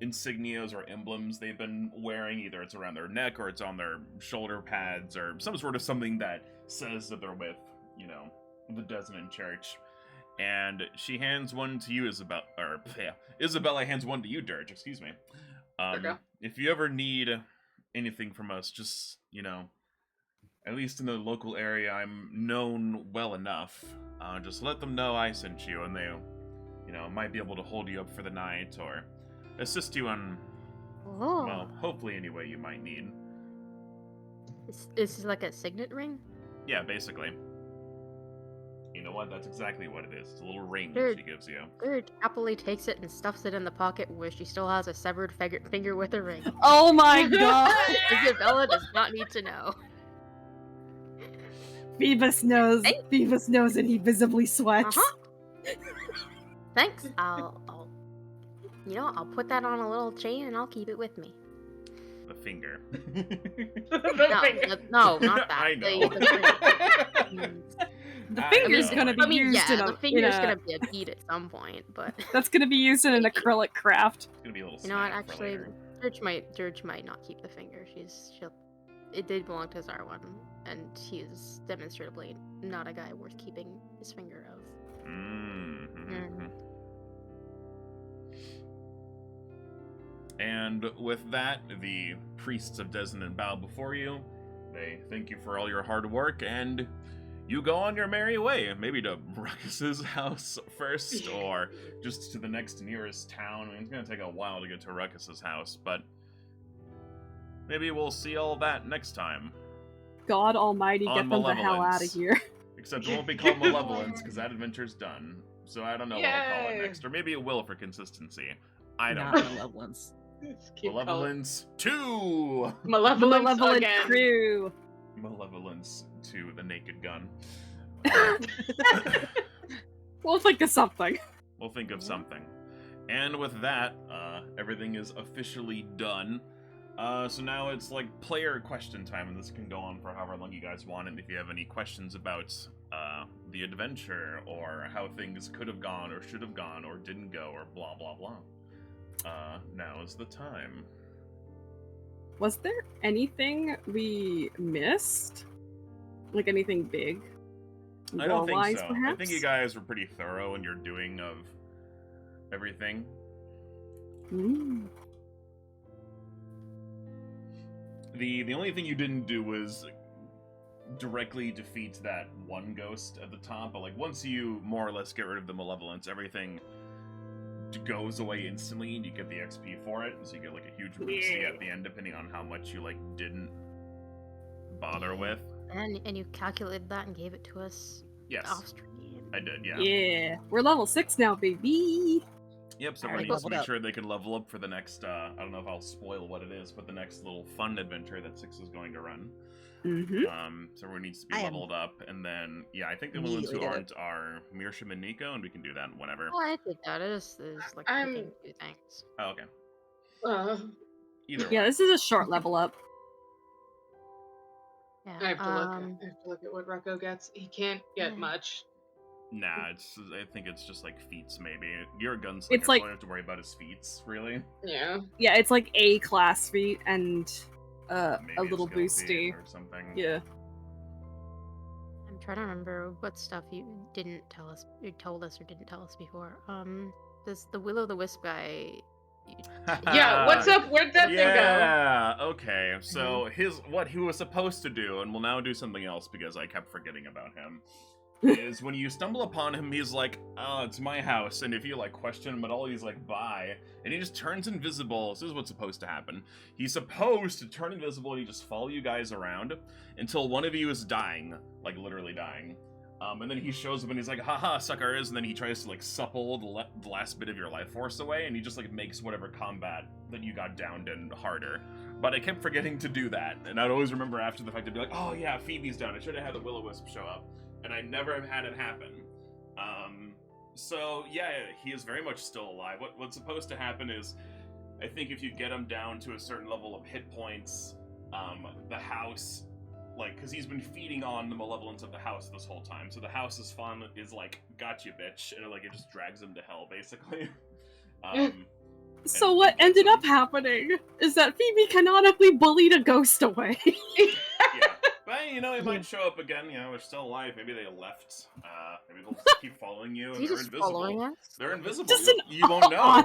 insignias or emblems they've been wearing. Either it's around their neck or it's on their shoulder pads or some sort of something that says that they're with, you know, the Desmond Church. And she hands one to you, Isabella hands one to you, Dirge, excuse me. Okay. If you ever need anything from us, just, you know, at least in the local area, I'm known well enough. Just let them know I sent you, and they, you know, might be able to hold you up for the night or assist you on, well, hopefully any way you might need. Is this like a signet ring? Yeah, basically. You know what? That's exactly what it is. It's a little ring Sure. she gives you. Dirge happily takes it and stuffs it in the pocket where she still has a severed finger with a ring. Oh my god! Isabella does not need to know. Phoebus knows. Hey. Phoebus knows, and he visibly sweats. Thanks. I'll put that on a little chain and I'll keep it with me. The finger. No, not that. I know. The I finger's know. gonna be used in a. the finger's in a- gonna be a bead at some point, but That's gonna be used in an acrylic craft. It's gonna be a little you know what? snack for Actually, later. Dirge might not keep the finger. It did belong to Zarwan, and he is demonstrably not a guy worth keeping his finger of. Mm-hmm. And with that, the priests of Desmond bow before you. They thank you for all your hard work, and you go on your merry way. Maybe to Ruckus's house first, or just to the next nearest town. I mean, it's gonna take a while to get to Ruckus's house, but maybe we'll see all that next time. God Almighty, On get them the hell out of Malevolence. here. Except it won't be called Malevolence, because that adventure's done. So I don't know what I'll call it Yay. next. Or maybe it will for consistency. I don't Not know. Malevolence. Keep calling- Malevolence 2! Malevolence Malevolent again. crew. Malevolence to the Naked Gun. We'll think of something. We'll think of something. And with that, everything is officially done. So now it's like player question time, and this can go on for however long you guys want. And if you have any questions about the adventure, or how things could have gone, or should have gone, or didn't go, or blah blah blah, now is the time. Was there anything we missed? Like anything big? I don't think Lore-wise, so. perhaps? I think you guys were pretty thorough in your doing of everything. Mm. The only thing you didn't do was directly defeat that one ghost at the top, but like once you more or less get rid of the Malevolence, everything goes away instantly and you get the XP for it, so you get like a huge boost at the end depending on how much you like didn't bother with. And you calculated that and gave it to us Yes, off stream. I did, yeah. Yeah. We're level 6 now, baby. Yep, so I everyone already needs to leveled make up. sure they can level up for the next, I don't know if I'll spoil what it is, but the next little fun adventure that 6 is going to run. Mm-hmm. So everyone needs to be I am leveled up, and then, yeah, I think the only ones who immediately did aren't are Miirshroom and Nico, and we can do that whenever. Oh, I think that is like I'm- we can do things. Oh, okay. Uh, Either Yeah, way. this is a short level up. Yeah. I have to look. I have to look at what Rucko gets. He can't get Yeah. much. Nah, I think it's just like feats, maybe. You're a gunslinger, It's so like- all you have to worry about is feats, really. Yeah. Yeah, it's like A class feat and Maybe a little skill feat boosty. or something. Yeah. I'm trying to remember what stuff you didn't tell us, you told us or didn't tell us before. This the Will-o'-the-Wisp guy. Yeah. What's up? Where'd that thing go? Yeah, okay. So what he was supposed to do, and we'll now do something else because I kept forgetting about him, is when you stumble upon him, he's like, "Oh, it's my house," and if you like question him at all, he's like, "Bye," and he just turns invisible. This is what's supposed to happen. He's supposed to turn invisible and he just follow you guys around until one of you is dying, like literally dying. And then he shows up and he's like, haha, suckers, and then he tries to like supple the last bit of your life force away, and he just like makes whatever combat that you got downed in harder. But I kept forgetting to do that, and I'd always remember after the fact to be like, oh yeah, Phoebe's down, I should have had the Will-o'-Wisp show up, and I never have had it happen. So yeah, he is very much still alive. What's supposed to happen is, I think if you get him down to a certain level of hit points, the house, like, because he's been feeding on the malevolence of the house this whole time, so the house's fun is like, gotcha bitch, and like it just drags him to hell basically. So what ended up happening is that Phoebe canonically bullied a ghost away. Yeah. But, you know, he might show up again. You know, they're still alive. Maybe they left. Maybe they'll just keep following you, and He's they're just invisible. following us? They're invisible. Just You won't know.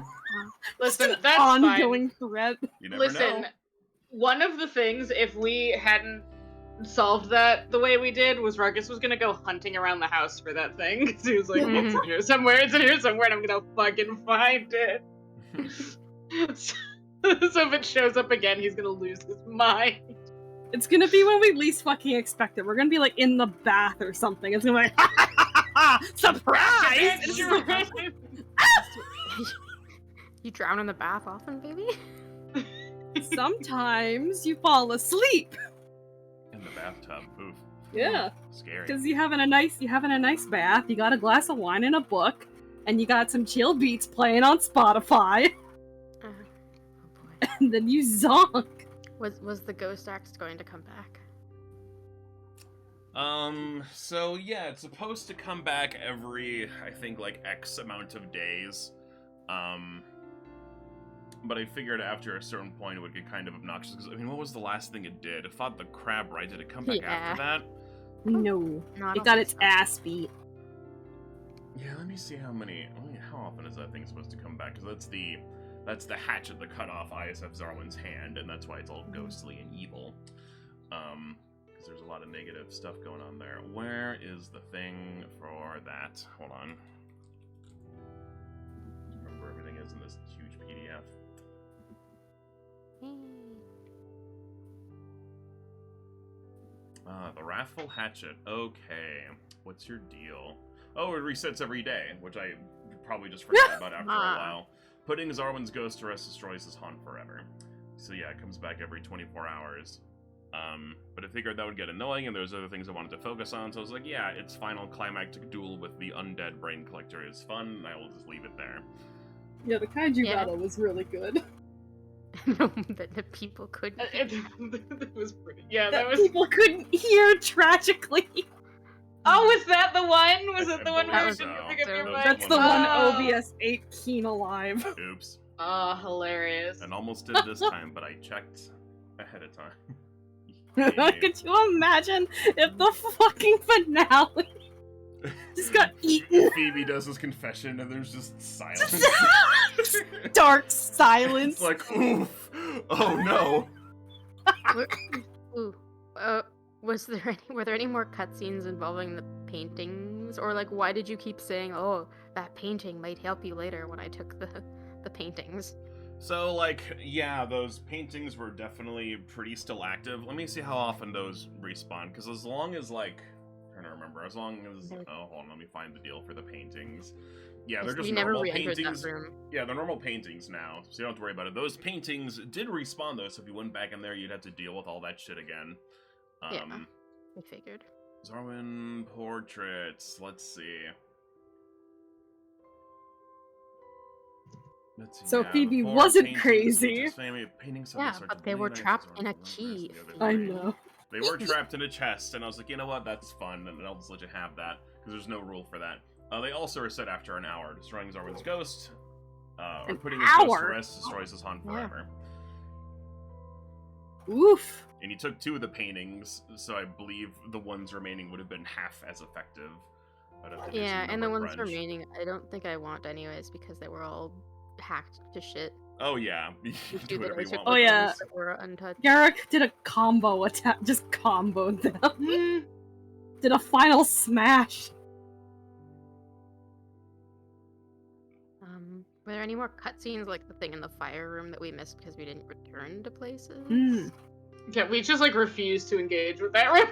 Listen, Just that's an fine. ongoing threat. You never Listen, know. one of the things, if we hadn't solved that the way we did, was Ruckus was gonna go hunting around the house for that thing. Because he was like, it's in here somewhere, it's in here somewhere, and I'm gonna fucking find it. So if it shows up again, he's gonna lose his mind. It's gonna be when we least fucking expect it. We're gonna be like in the bath or something. It's gonna be like, ha ha ha ha ha! Surprise! It's just like, You drown in the bath often, baby? sometimes you fall asleep. In the bathtub. Oof. Yeah. Scary. Because you having a nice bath, you got a glass of wine and a book, and you got some chill beats playing on Spotify, Oh boy. and then you zonk. Was the ghost axe going to come back? So yeah, it's supposed to come back every, I think, like, X amount of days. But I figured after a certain point it would get kind of obnoxious, because, I mean, what was the last thing it did? It fought the crab, right? Did it come back after that? No. No, I It don't got think its so. ass beat. Yeah, let me see how often is that thing supposed to come back? Because that's the hatchet that cut off ISF Zarwin's hand, and that's why it's all ghostly and evil. Because there's a lot of negative stuff going on there. Where is the thing for that? Hold on. Remember, everything is in this huge PDF. The Wrathful Hatchet. Okay. What's your deal? Oh, it resets every day, which I probably just forgot about after a while. Putting Zarwin's ghost to rest destroys his haunt forever. So yeah, it comes back every 24 hours. But I figured that would get annoying, and there's other things I wanted to focus on, so I was like, yeah, its final climactic duel with the undead brain collector is fun, and I will just leave it there. Yeah, the kaiju Yeah. battle was really good. that the people couldn't. It was pretty. Yeah, That that was. people couldn't hear tragically. Oh, was that the one? Was it the one I where believe you didn't so. pick up your That was mic? That's the one Oh. OBS 8 keen alive. Oops. Oh, hilarious. And almost did this time, but I checked ahead of time. Yeah. Could you imagine if the fucking finale just got eaten? Phoebe does his confession, and there's just silence. Dark silence. It's like, oof. Oh no. Ooh. Were there any more cutscenes involving the paintings? Or like, why did you keep saying, oh, that painting might help you later when I took the paintings? So, like, yeah, those paintings were definitely pretty still active. Let me see how often those respawn, because as long as, like, I'm trying to remember, as long as, oh, hold on, let me find the deal for the paintings. Yeah, they're just We never normal re-entered paintings. that room. Yeah, they're normal paintings now, so you don't have to worry about it. Those paintings did respawn, though, so if you went back in there, you'd have to deal with all that shit again. Yeah, I figured. Zarwin portraits, let's see. So Phoebe before wasn't paintings, crazy. his family, paintings of Yeah, the sort but of they were Leonites, trapped Zarwin, in a Zarwin, key. the other I three. know. They were trapped in a chest, and I was like, you know what, that's fun, and I'll just let you have that, because there's no rule for that. They also are set after an hour. Destroying Zarwin's ghost, or An putting his ghost to hour? rest destroys his haunt Yeah. forever. Oof. And you took 2 of the paintings, so I believe the ones remaining would have been half as effective. I'd have to do some Yeah, and the number ones crunch. remaining, I don't think I want anyways because they were all hacked to shit. Oh yeah, you The can two do that whatever I you took want Oh, with with yeah. those that were untouched. Garrick did a combo attack, just comboed them. Hmm. Did a final smash. Were there any more cutscenes like the thing in the fire room that we missed because we didn't return to places? Hmm. Yeah, we just like refused to engage with that room.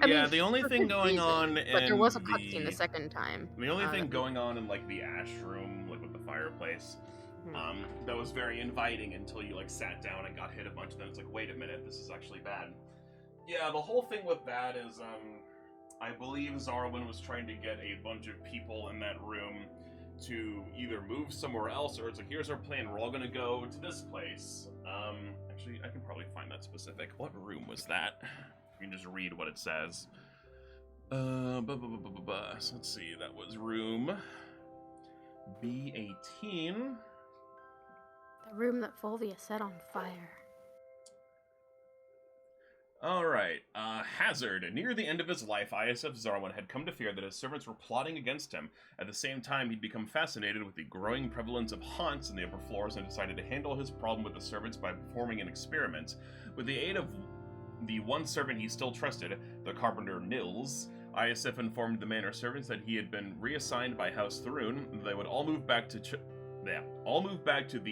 I Yeah, mean, the only for thing good going reason, on but there in was a cutscene the second time. The only thing that we- going on in like the ash room, like with the fireplace, that was very inviting until you like sat down and got hit a bunch. And then it's like, wait a minute, this is actually bad. Yeah, the whole thing with that is, I believe Zarwin was trying to get a bunch of people in that room to either move somewhere else, or it's like, here's our plan, we're all gonna go to this place. Actually, I can probably find that specific. What room was that? You can just read what it says. So let's see, that was room B18. The room that Fulvia set on fire. Alright, Hazard. Near the end of his life, ISF Zarwin had come to fear that his servants were plotting against him. At the same time, he'd become fascinated with the growing prevalence of haunts in the upper floors and decided to handle his problem with the servants by performing an experiment. With the aid of the one servant he still trusted, the carpenter Nils, ISF informed the manor servants that he had been reassigned by House Tharoon, and they would all move back to the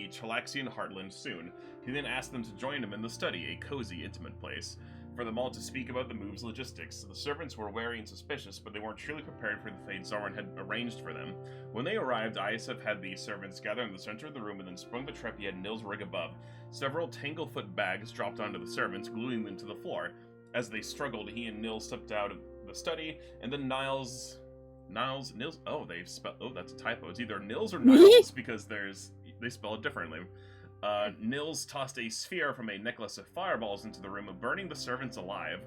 Chalaxian heartland soon. He then asked them to join him in the study, a cozy, intimate place, for them all to speak about the move's logistics. The servants were wary and suspicious, but they weren't truly prepared for the fate Zarwin had arranged for them. When they arrived, ISF had the servants gather in the center of the room and then sprung the trap he had Nils rig above. Several tanglefoot bags dropped onto the servants, gluing them to the floor. As they struggled, he and Nils stepped out of the study, and then Nils, oh, that's a typo. It's either Nils or Niles, because they spell it differently. Nils tossed a sphere from a necklace of fireballs into the room, burning the servants alive.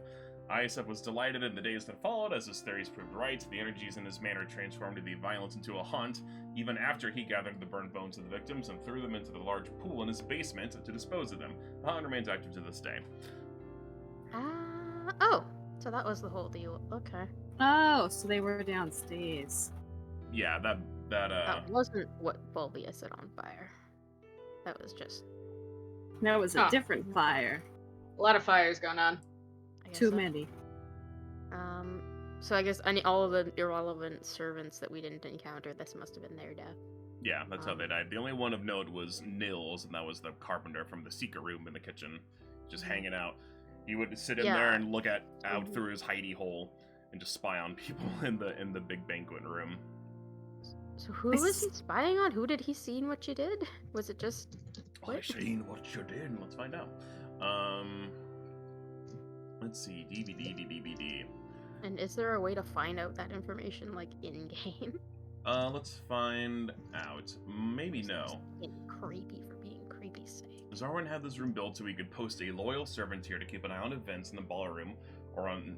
ISF was delighted in the days that followed, as his theories proved right. The energies in his manor transformed the violence into a haunt, even after he gathered the burned bones of the victims and threw them into the large pool in his basement to dispose of them. The haunt remains active to this day. Oh, so that was the whole deal. Okay. Oh, so they were downstairs. Yeah, That wasn't what Fulvia set on fire. That was just... That was a different fire. A lot of fires going on. Too many. So I guess all of the irrelevant servants that we didn't encounter, this must have been their death. Yeah, that's how they died. The only one of note was Nils, and that was the carpenter from the secret room in the kitchen, just hanging out. He would sit in there and look out through his hidey hole and just spy on people in the big banquet room. So who was he spying on? Who did he see in what you did? Was it just... I seen what you did. Let's find out. Let's see. DVD. And is there a way to find out that information, like, in-game? Let's find out. Maybe no. Creepy for being creepy's sake. Zarwin had this room built so he could post a loyal servant here to keep an eye on events in the ballroom or on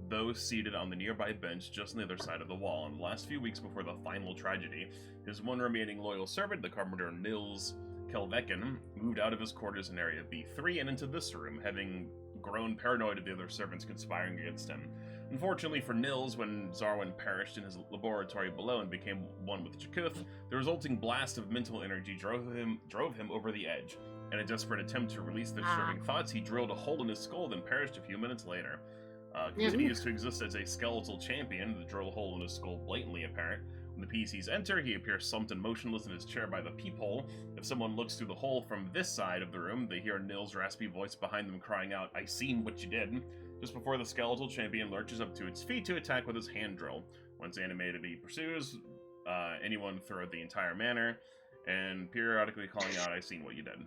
those seated on the nearby bench just on the other side of the wall. In the last few weeks before the final tragedy, his one remaining loyal servant, the carpenter Nils Kelvekin, moved out of his quarters in Area B3 and into this room, having grown paranoid of the other servants conspiring against him. Unfortunately for Nils, when Zarwin perished in his laboratory below and became one with Jakuth, the resulting blast of mental energy drove him over the edge. In a desperate attempt to release the disturbing thoughts, he drilled a hole in his skull, then perished a few minutes later. Continues to exist as a skeletal champion, the drill hole in his skull blatantly apparent. When the PCs enter, he appears slumped and motionless in his chair by the peephole. If someone looks through the hole from this side of the room, they hear Nils' raspy voice behind them crying out, "I seen what you did," just before the skeletal champion lurches up to its feet to attack with his hand drill. Once animated, he pursues anyone throughout the entire manor, and periodically calling out, "I seen what you did."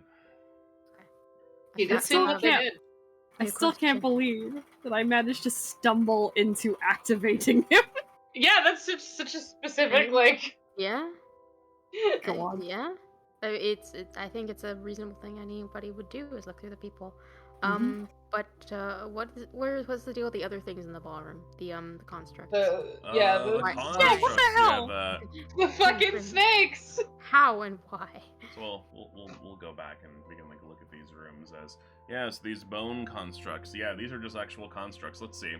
He did see what they did. I still can't believe that I managed to stumble into activating him. Yeah, that's such a specific, like... Yeah? Go on. Yeah? I think it's a reasonable thing anybody would do, is look through the people. But what's the deal with the other things in the ballroom? The constructs. The constructs, what the hell? The fucking snakes! How and why? So we'll go back and we can look at these rooms as these bone constructs. Yeah, these are just actual constructs. Let's see.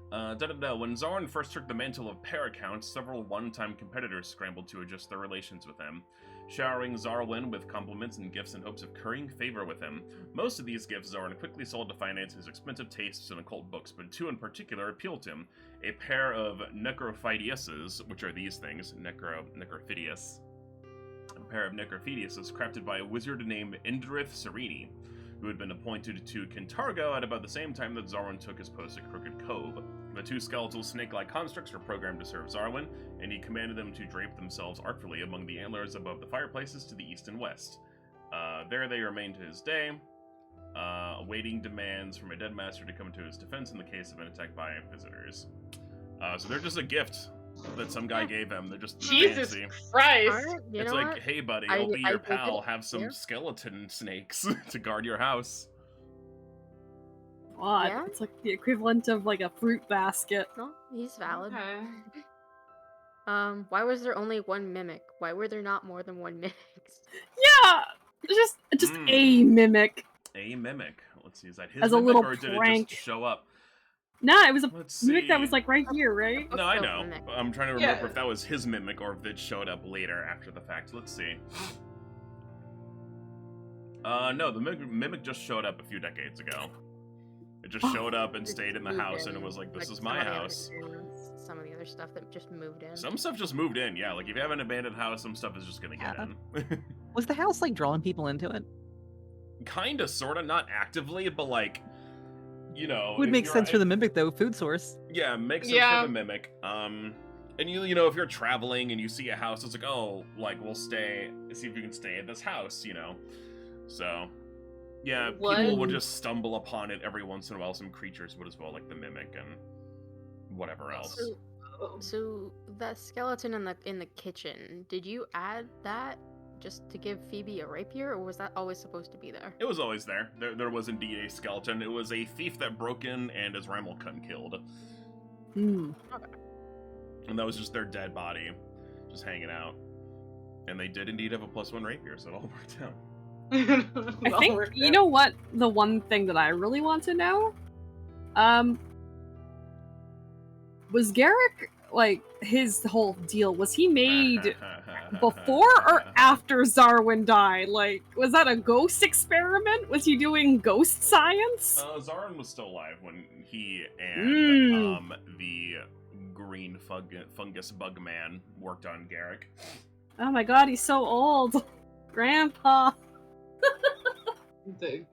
When Zarwin first took the mantle of Paracount, several one-time competitors scrambled to adjust their relations with him, showering Zarwin with compliments and gifts in hopes of currying favor with him. Most of these gifts Zarwin quickly sold to finance his expensive tastes in occult books, but two in particular appealed to him. A pair of necrophidiuses, which are these things, necrophidius. A pair of necrophidiuses crafted by a wizard named Indrith Serini, who had been appointed to Kintargo at about the same time that Zarwin took his post at Crooked Cove. The two skeletal snake-like constructs were programmed to serve Zarwin, and he commanded them to drape themselves artfully among the antlers above the fireplaces to the east and west. There they remained to this day, awaiting demands from a dead master to come to his defense in the case of an attack by visitors. So they're just a gift that some guy gave him. They're just Jesus fancy. Christ! It's like, hey buddy, I'll be your pal, have some skeleton snakes to guard your house. Odd. Yeah? It's like the equivalent of like a fruit basket. No, he's valid. Okay. Why was there only one mimic? Why were there not more than one mimic? Yeah! Just a mimic. A mimic. Let's see, is that his As a mimic, little or did prank. it just show up? Nah, it was a Let's mimic that see. was like right here, right? No, I Still know. mimic. I'm trying to remember Yeah. if that was his mimic or if it showed up later after the fact. Let's see. No, the mimic just showed up a few decades ago. It just showed up and Just stayed in the moved house, and it in, was like, this is some my of the other house. rooms, some of the other stuff that just moved in. Some stuff just moved in, yeah. Like, if you have an abandoned house, some stuff is just gonna get in. Was the house like drawing people into it? Kinda, sorta, not actively, but like, you know. Would if make you're sense for the mimic though, food source. Yeah, makes sense Yeah. for the mimic. And you know, if you're traveling and you see a house, it's like, oh, like, we'll see if you can stay at this house, you know. So, yeah, people What? would just stumble upon it every once in a while. Some creatures would as well, like the mimic and whatever else. So that skeleton in the kitchen, did you add that just to give Phoebe a rapier, or was that always supposed to be there? It was always there. There was indeed a skeleton. It was a thief that broke in and his Rammelkun killed. Hmm. And that was just their dead body, just hanging out. And they did indeed have a +1 rapier, so it all worked out. I think you know what the one thing that I really want to know? Was Garrick, like, his whole deal, was he made before or after Zarwin died? Like, was that a ghost experiment? Was he doing ghost science? Zarin was still alive when he and Mm. the green fungus bug man worked on Garrick. Oh my god, he's so old. Grandpa. The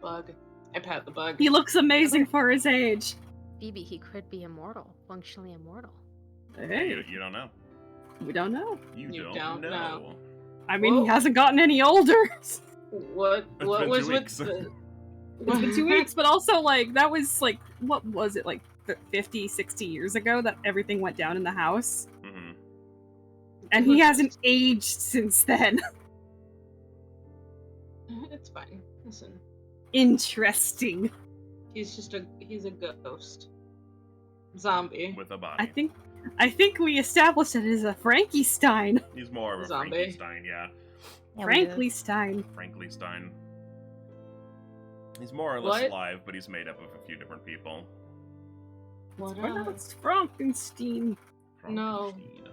bug. I pat the bug. He looks amazing for his age. Phoebe, he could be immortal, functionally immortal. Hey, You don't know. we don't know. You don't know. I mean, Well- he hasn't gotten any older. What It's what been was 2 with weeks. the It's been 2 weeks, but also, like, that was, like, what was it, like, 50, 60 years ago that everything went down in the house? Mm-hmm. And he hasn't aged since then. It's fine. Listen. Interesting. He's a ghost. Zombie. With a body. I think we established it as a Frankenstein. He's more of a Zombie. Frankenstein, yeah. Yeah, we did. Frankenstein. Frankenstein. He's more or less What? alive, but he's made up of a few different people. What Or else? that's Frankenstein. No. Frankenstein.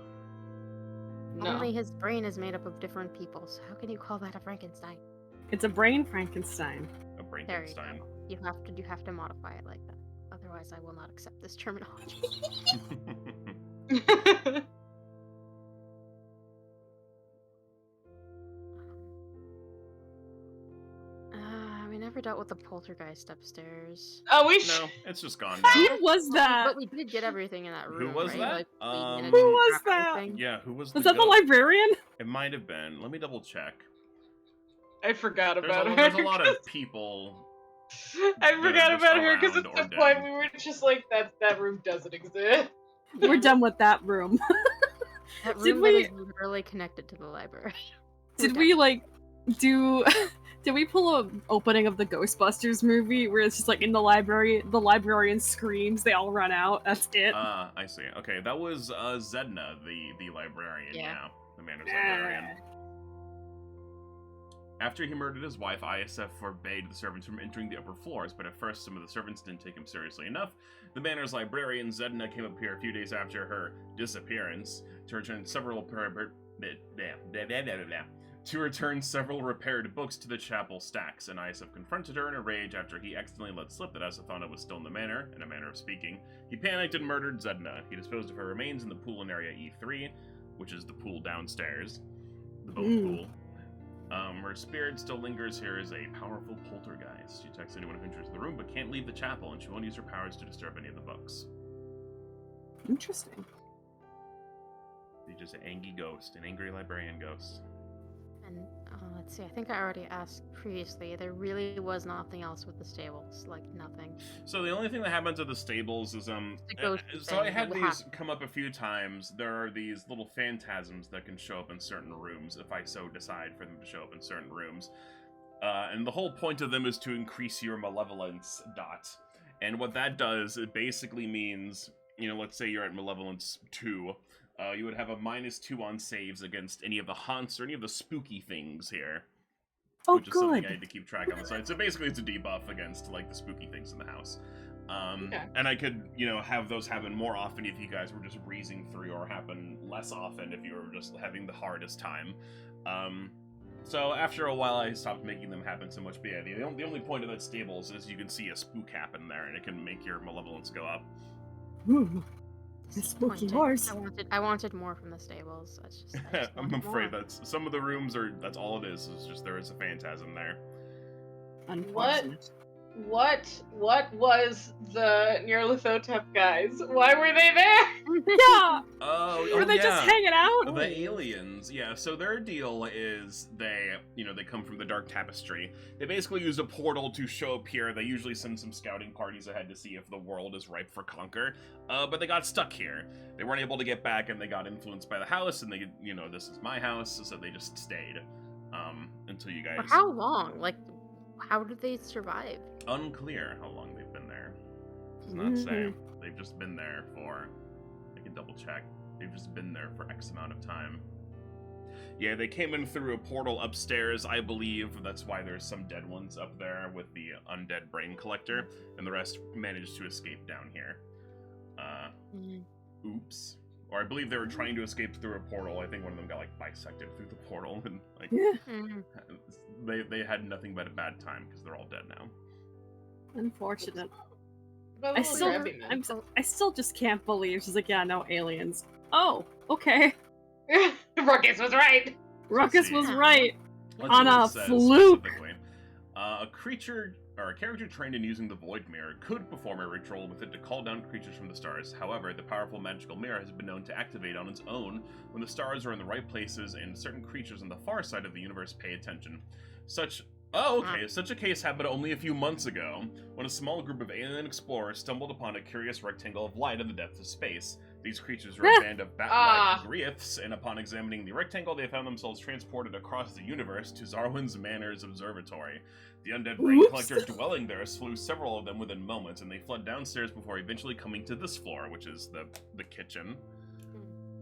No. Only his brain is made up of different people, so how can you call that a Frankenstein? It's a brain Frankenstein. A There you Frankenstein. go. You have to modify it like that. Otherwise, I will not accept this terminology. We never dealt with the poltergeist upstairs. Oh, we No, it's just gone Who now. was that? But we did get everything in that Who room. was right? that? Like, we managed Who to was grab that? everything. Yeah, who was Was that the ghost? librarian? It might have been. Let me double check. I forgot There's about her. there's a lot of people. I that forgot are just about her because around at or some dead. point we were just like, that room doesn't exist. We're done with that room. That Did room we- that is literally connected to the library. Did we, like, do... Did we pull a opening of the Ghostbusters movie where it's just like in the library, the librarian screams, they all run out, that's it? I see. Okay, that was Zedna, the librarian. Yeah. Yeah, the manor's librarian. After he murdered his wife, ISF forbade the servants from entering the upper floors, but at first some of the servants didn't take him seriously enough. The manor's librarian, Zedna, came up here a few days after her disappearance to return several repaired books to the chapel stacks, and ISF confronted her in a rage after he accidentally let slip that Asathana was still in the manor, in a manner of speaking. He panicked and murdered Zedna. He disposed of her remains in the pool in area E3, which is the pool downstairs. The boat pool. Her spirit still lingers here as a powerful poltergeist. She attacks anyone who enters the room, but can't leave the chapel, and she won't use her powers to disturb any of the books. Interesting. She's just an angry ghost, an angry librarian ghost. And let's see, I think I already asked previously. There really was nothing else with the stables, like nothing. So the only thing that happens at the stables is ghost so I thing had that these come up a few times. There are these little phantasms that can show up in certain rooms if I so decide for them to show up in certain rooms. And the whole point of them is to increase your malevolence dot. And what that does, it basically means, you know, let's say you're at Malevolence 2, you would have a -2 on saves against any of the haunts or any of the spooky things here. Oh, which is something good. I need to keep track on the side. So basically, it's a debuff against like the spooky things in the house. Okay. And I could, have those happen more often if you guys were just breezing through, or happen less often if you were just having the hardest time. So after a while, I stopped making them happen so much. But yeah, the only point of that stables is you can see a spook happen there, and it can make your malevolence go up. Ooh, the spooky Disappointing. horse. I wanted more from the stables. I just I'm wanted afraid more. that's some of the rooms that's all it is. It's just there is a phantasm there. Unfortunate. What was the Nyarlathotep guys? Why were they there? Yeah! Oh, Were they yeah. just hanging out? The aliens, yeah. So their deal is they come from the Dark Tapestry. They basically use a portal to show up here. They usually send some scouting parties ahead to see if the world is ripe for conquer. But they got stuck here. They weren't able to get back, and they got influenced by the house. And they, this is my house, so they just stayed until you guys. But how long? Like, how did they survive? Unclear how long they've been there. Does not say. They've just been there for. I can double check. They've just been there for X amount of time. Yeah, they came in through a portal upstairs, I believe. That's why there's some dead ones up there with the undead brain collector, and the rest managed to escape down here. Oops. Or I believe they were trying to escape through a portal. I think one of them got bisected through the portal, and they had nothing but a bad time because they're all dead now. Unfortunate. But I little still, grabby man. I still just can't believe she's like, yeah, no aliens. Oh, okay. Ruckus was right. Ruckus see. was right. Let's see On what a it says fluke. specifically. A creature or a character trained in using the Void Mirror could perform a ritual with it to call down creatures from the stars. However, the powerful magical mirror has been known to activate on its own when the stars are in the right places and certain creatures on the far side of the universe pay attention. Such a case happened only a few months ago, when a small group of alien explorers stumbled upon a curious rectangle of light in the depths of space. These creatures were a band of bat-like griffs, and upon examining the rectangle, they found themselves transported across the universe to Zarwin's Manor's observatory. The undead brain collector dwelling there slew several of them within moments, and they fled downstairs before eventually coming to this floor, which is the kitchen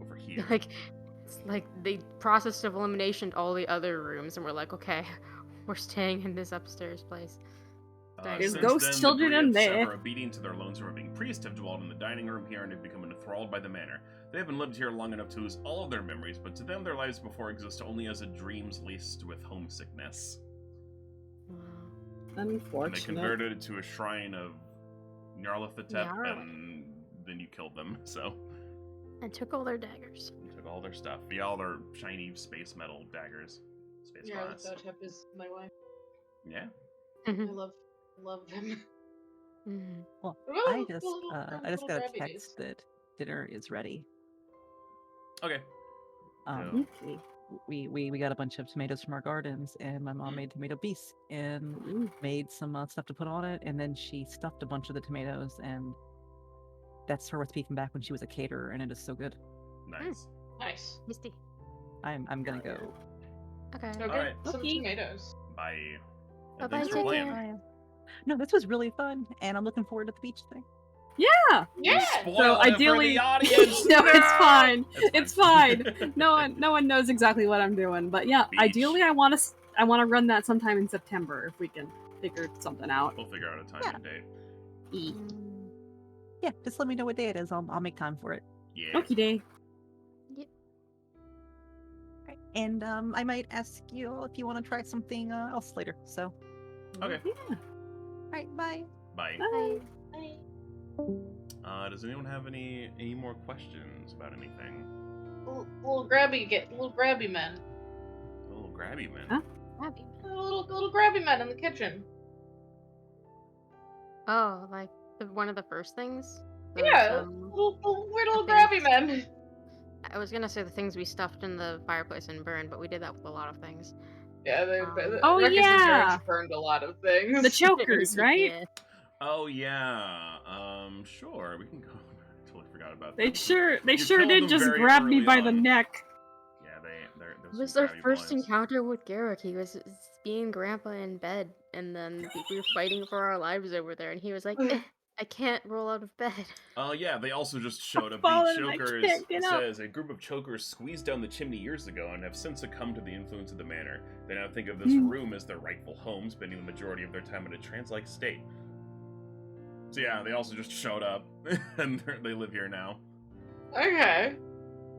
over here. It's like they processed of elimination all the other rooms, and we're like, okay, we're staying in this upstairs place. There's Since ghost then, children the in Griffs, there. after obedient to their lonesome priest, have dwelled in the dining room here and have become enthralled by the manor. They haven't lived here long enough to lose all of their memories, but to them their lives before exist only as a dreams laced with homesickness. Unfortunate. And they converted it to a shrine of Nyarlathotep, and then you killed them, so. And took all their daggers. You took all their stuff. Yeah, all their shiny space metal daggers. Space glass. Nyarlathotep is my wife. Yeah. I love him. Well, Well, I just little got a grabby text that dinner is ready. Okay. Okay. We got a bunch of tomatoes from our gardens, and my mom made tomato beef and made some stuff to put on it, and then she stuffed a bunch of the tomatoes, and that's her speaking back when she was a caterer, and it is so good. Nice. Nice. Misty. I'm gonna go. Okay. Go All get right. some Okay. tomatoes. Bye. Bye-bye, Thanks for take playing. care. No, this was really fun, and I'm looking forward to the beach thing. Yeah. Yeah. Spoil it ideally- for the audience. No, it's fine. It's It's fine. No one knows exactly what I'm doing, but yeah, Beach. ideally I want to run that sometime in September if we can figure something out. We'll figure out a time and date. Yeah, just let me know what day it is. I'll make time for it. Yeah. Okie day. Right. And I might ask you all if you want to try something else later. So, Okay. Yeah. all right, bye. Bye. Bye. Does anyone have any more questions about anything? Little grabby men. Little grabby man. Huh? Little grabby men in the kitchen. Oh, like one of the first things? Those, Yeah, weird little grabby men. I was gonna say the things we stuffed in the fireplace and burned, but we did that with a lot of things. Yeah, Oh, Ruckus yeah. and Dirge burned a lot of things. The chokers, right? Yeah. Oh yeah. Sure. We can go. I totally forgot about They that. sure You killed did them just very grab me early by the on. neck. Yeah, they're It was some our grabby first boys. encounter with Garrick. He was being grandpa in bed, and then we were fighting for our lives over there, and he was like, I can't roll out of bed. Yeah, they also just showed up. fallen The and I chokers can't get up. says a group of chokers squeezed down the chimney years ago and have since succumbed to the influence of the manor. They now think of this room as their rightful home, spending the majority of their time in a trance-like state. So yeah, they also just showed up, and they live here now. Okay.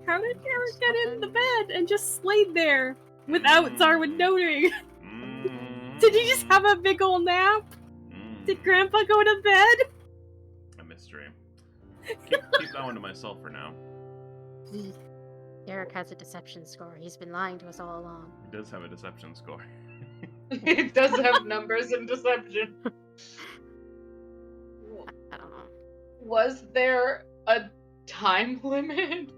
How did Garrett get in the bed and just slayed there without Zarwin noting? Did he just have a big ol' nap? Did Grandpa go to bed? A mystery. Keep that one to myself for now. Eric has a deception score. He's been lying to us all along. He does have a deception score. It does have numbers and deception. I don't know. Was there a time limit?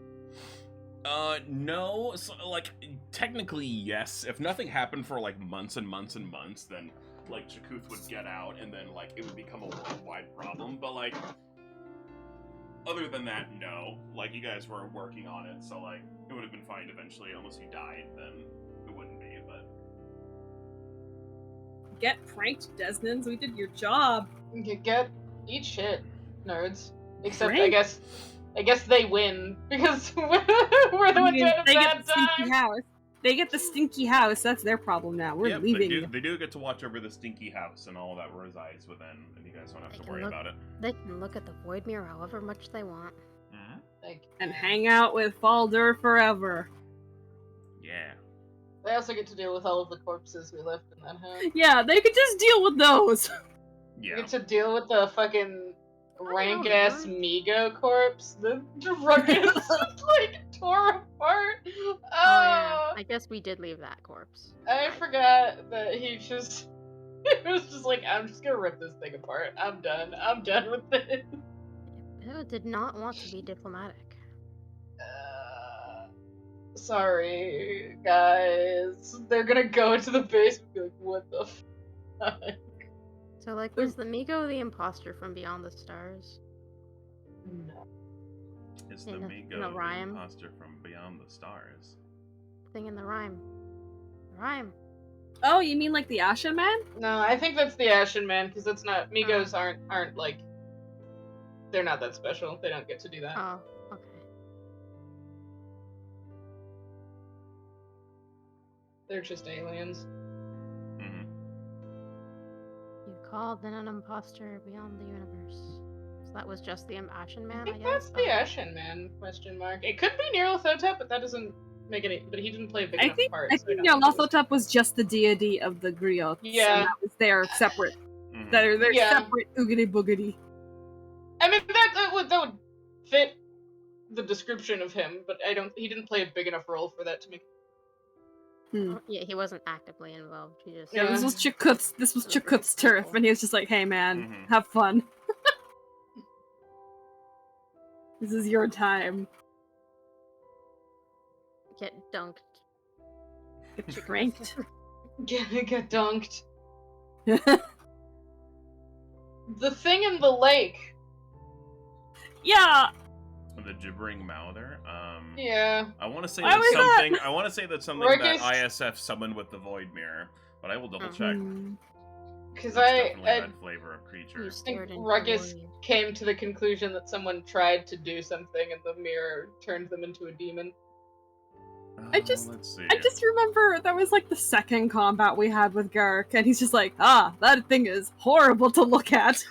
No. So, like, technically, yes. If nothing happened for, like, months and months and months, then, like, Chikuth would get out, and then, like, it would become a worldwide problem. But, like, other than that, no. Like, you guys were working on it, so, like, it would have been fine eventually. Unless you died, then it wouldn't be, but... Get pranked, Desmond. We did your job. Eat shit, nerds. Except, Great. I guess they win, because we're the ones who had a They get bad the stinky time. house. They get the stinky house. That's their problem now. We're Yep, leaving. they do get to watch over the stinky house and all that resides within, and you guys don't have They to can worry look- about it. They can look at the void mirror however much they want. And hang out with Falder forever. Yeah. They also get to deal with all of the corpses we left in that house. Yeah, they could just deal with those. We Yeah. get to deal with the fucking know, rank-ass man. Migo corpse. The Ruckus like tore apart. Oh yeah. Oh, I guess we did leave that corpse. I forgot that he just... It was just like, I'm just gonna rip this thing apart. I'm done with it. It did not want to be diplomatic. Sorry, guys. They're gonna go into the base and be like, what the fuck? So, like, was the Migo the imposter from Beyond the Stars? No. It's the in the Migo, the rhyme. imposter from Beyond the Stars. Thing in the rhyme. The rhyme. Oh, you mean like the Ashen Man? No, I think that's the Ashen Man, because that's not... Migos aren't like... They're not that special. They don't get to do that. Oh, okay. They're just aliens. Mm-hmm. You called in an imposter beyond the universe. So that was just the Ashen Man, I I think guess? that's the Ashen Man, question mark. It could be Nyarlathotep, but that doesn't make any... But he didn't play a big enough part. I so think don't think it was- Nyarlathotep was just the deity of the griots. Yeah. And that was their separate. Mm-hmm. They're Yeah. separate oogity boogity. I mean, that would fit the description of him, but he didn't play a big enough role for that to make... Yeah, he wasn't actively involved. He just... Yeah, Yeah. this was Chikuth's turf, and he was just like, "Hey, man, Mhm. have fun. This is your time." Get dunked. Get pranked. Get dunked. The thing in the lake. Yeah. The gibbering mouther. Yeah. I want to say Why that's was that? something. I want to say that's something Ruckus- that ISF summoned with the void mirror, but I will double check. Because It's I definitely that flavor of creature. You think stared into Ruckus the void. came to the conclusion that someone tried to do something and the mirror turned them into a demon. Let's see. I just remember that was like the second combat we had with Garrick, and he's just like, that thing is horrible to look at.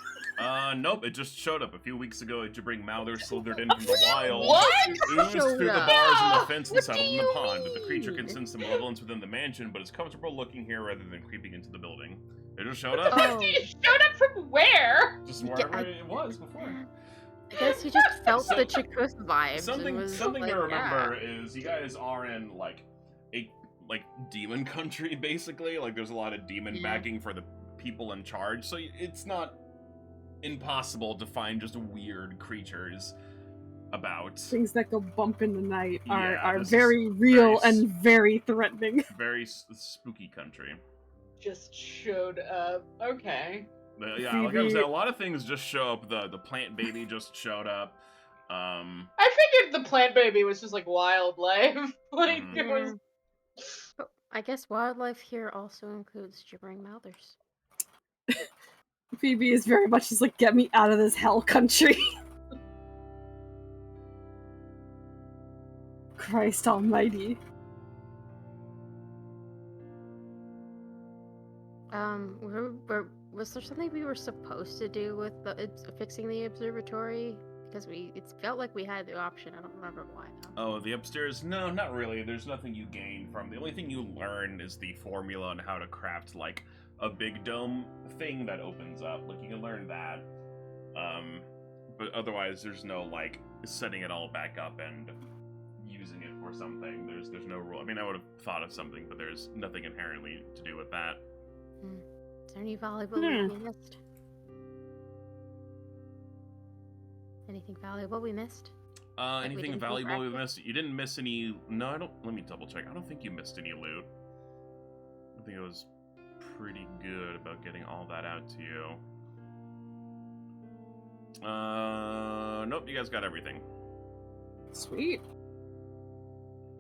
Nope. It just showed up a few weeks ago. A gibbering mouther slithered in from the wild. What? Oozed Showed through the up. bars in No! the fence and What settled do in the you pond. But the creature can mean? sense the malevolence within the mansion, but is comfortable looking here rather than creeping into the building. It just showed up. Oh. He showed up from where? Just Yeah, wherever I- it was before. I guess he just felt So- the Chikuth vibes. Something and was something like, to remember yeah. is you guys are in like a demon country basically. Like there's a lot of demon Yeah. backing for the people in charge, so it's not impossible to find just weird creatures about. Things that go bump in the night are, Yeah, are this is very real very and very threatening. Very spooky country. Just showed up. Okay. But yeah, like I was saying, a lot of things just show up. The plant baby just showed up. I figured the plant baby was just like wildlife. Like it was. But I guess wildlife here also includes gibbering mouthers. Phoebe is very much just like, get me out of this hell country. Christ almighty. Was there something we were supposed to do with fixing the observatory? Because it felt like we had the option. I don't remember why now. Oh, the upstairs? No, not really. There's nothing you gain from. The only thing you learn is the formula on how to craft, like, a big dome thing that opens up. Like, you can learn that. But otherwise, there's no, like, setting it all back up and using it for something. There's no rule. I mean, I would have thought of something, but there's nothing inherently to do with that. Is there any valuable we missed? Anything valuable we missed? Anything valuable we missed? You didn't miss any... No, I don't... Let me double check. I don't think you missed any loot. I think it was pretty good about getting all that out to you. Nope, you guys got everything. Sweet.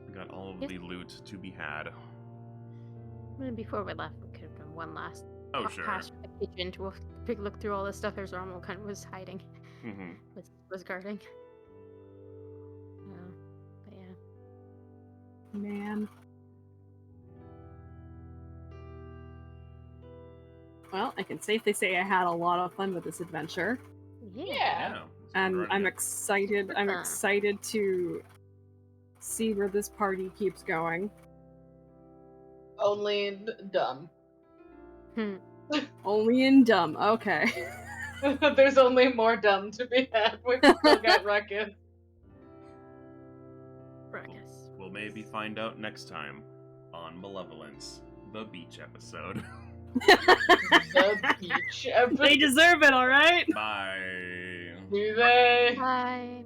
We got all of the loot to be had. And before we left, we could have done one last Sure. pass the kitchen to a big look through all this stuff. There's Rommel kind of was hiding. Was guarding. But yeah. Man. Well, I can safely say I had a lot of fun with this adventure. Yeah. And I'm excited. I'm excited to see where this party keeps going. Only dumb. Only in dumb. Okay. There's only more dumb to be had. We've still got Ruckus. Ruckus. We'll maybe find out next time on Malevolence, the beach episode. The beach episode. They deserve it, alright? Bye. Do they? Bye.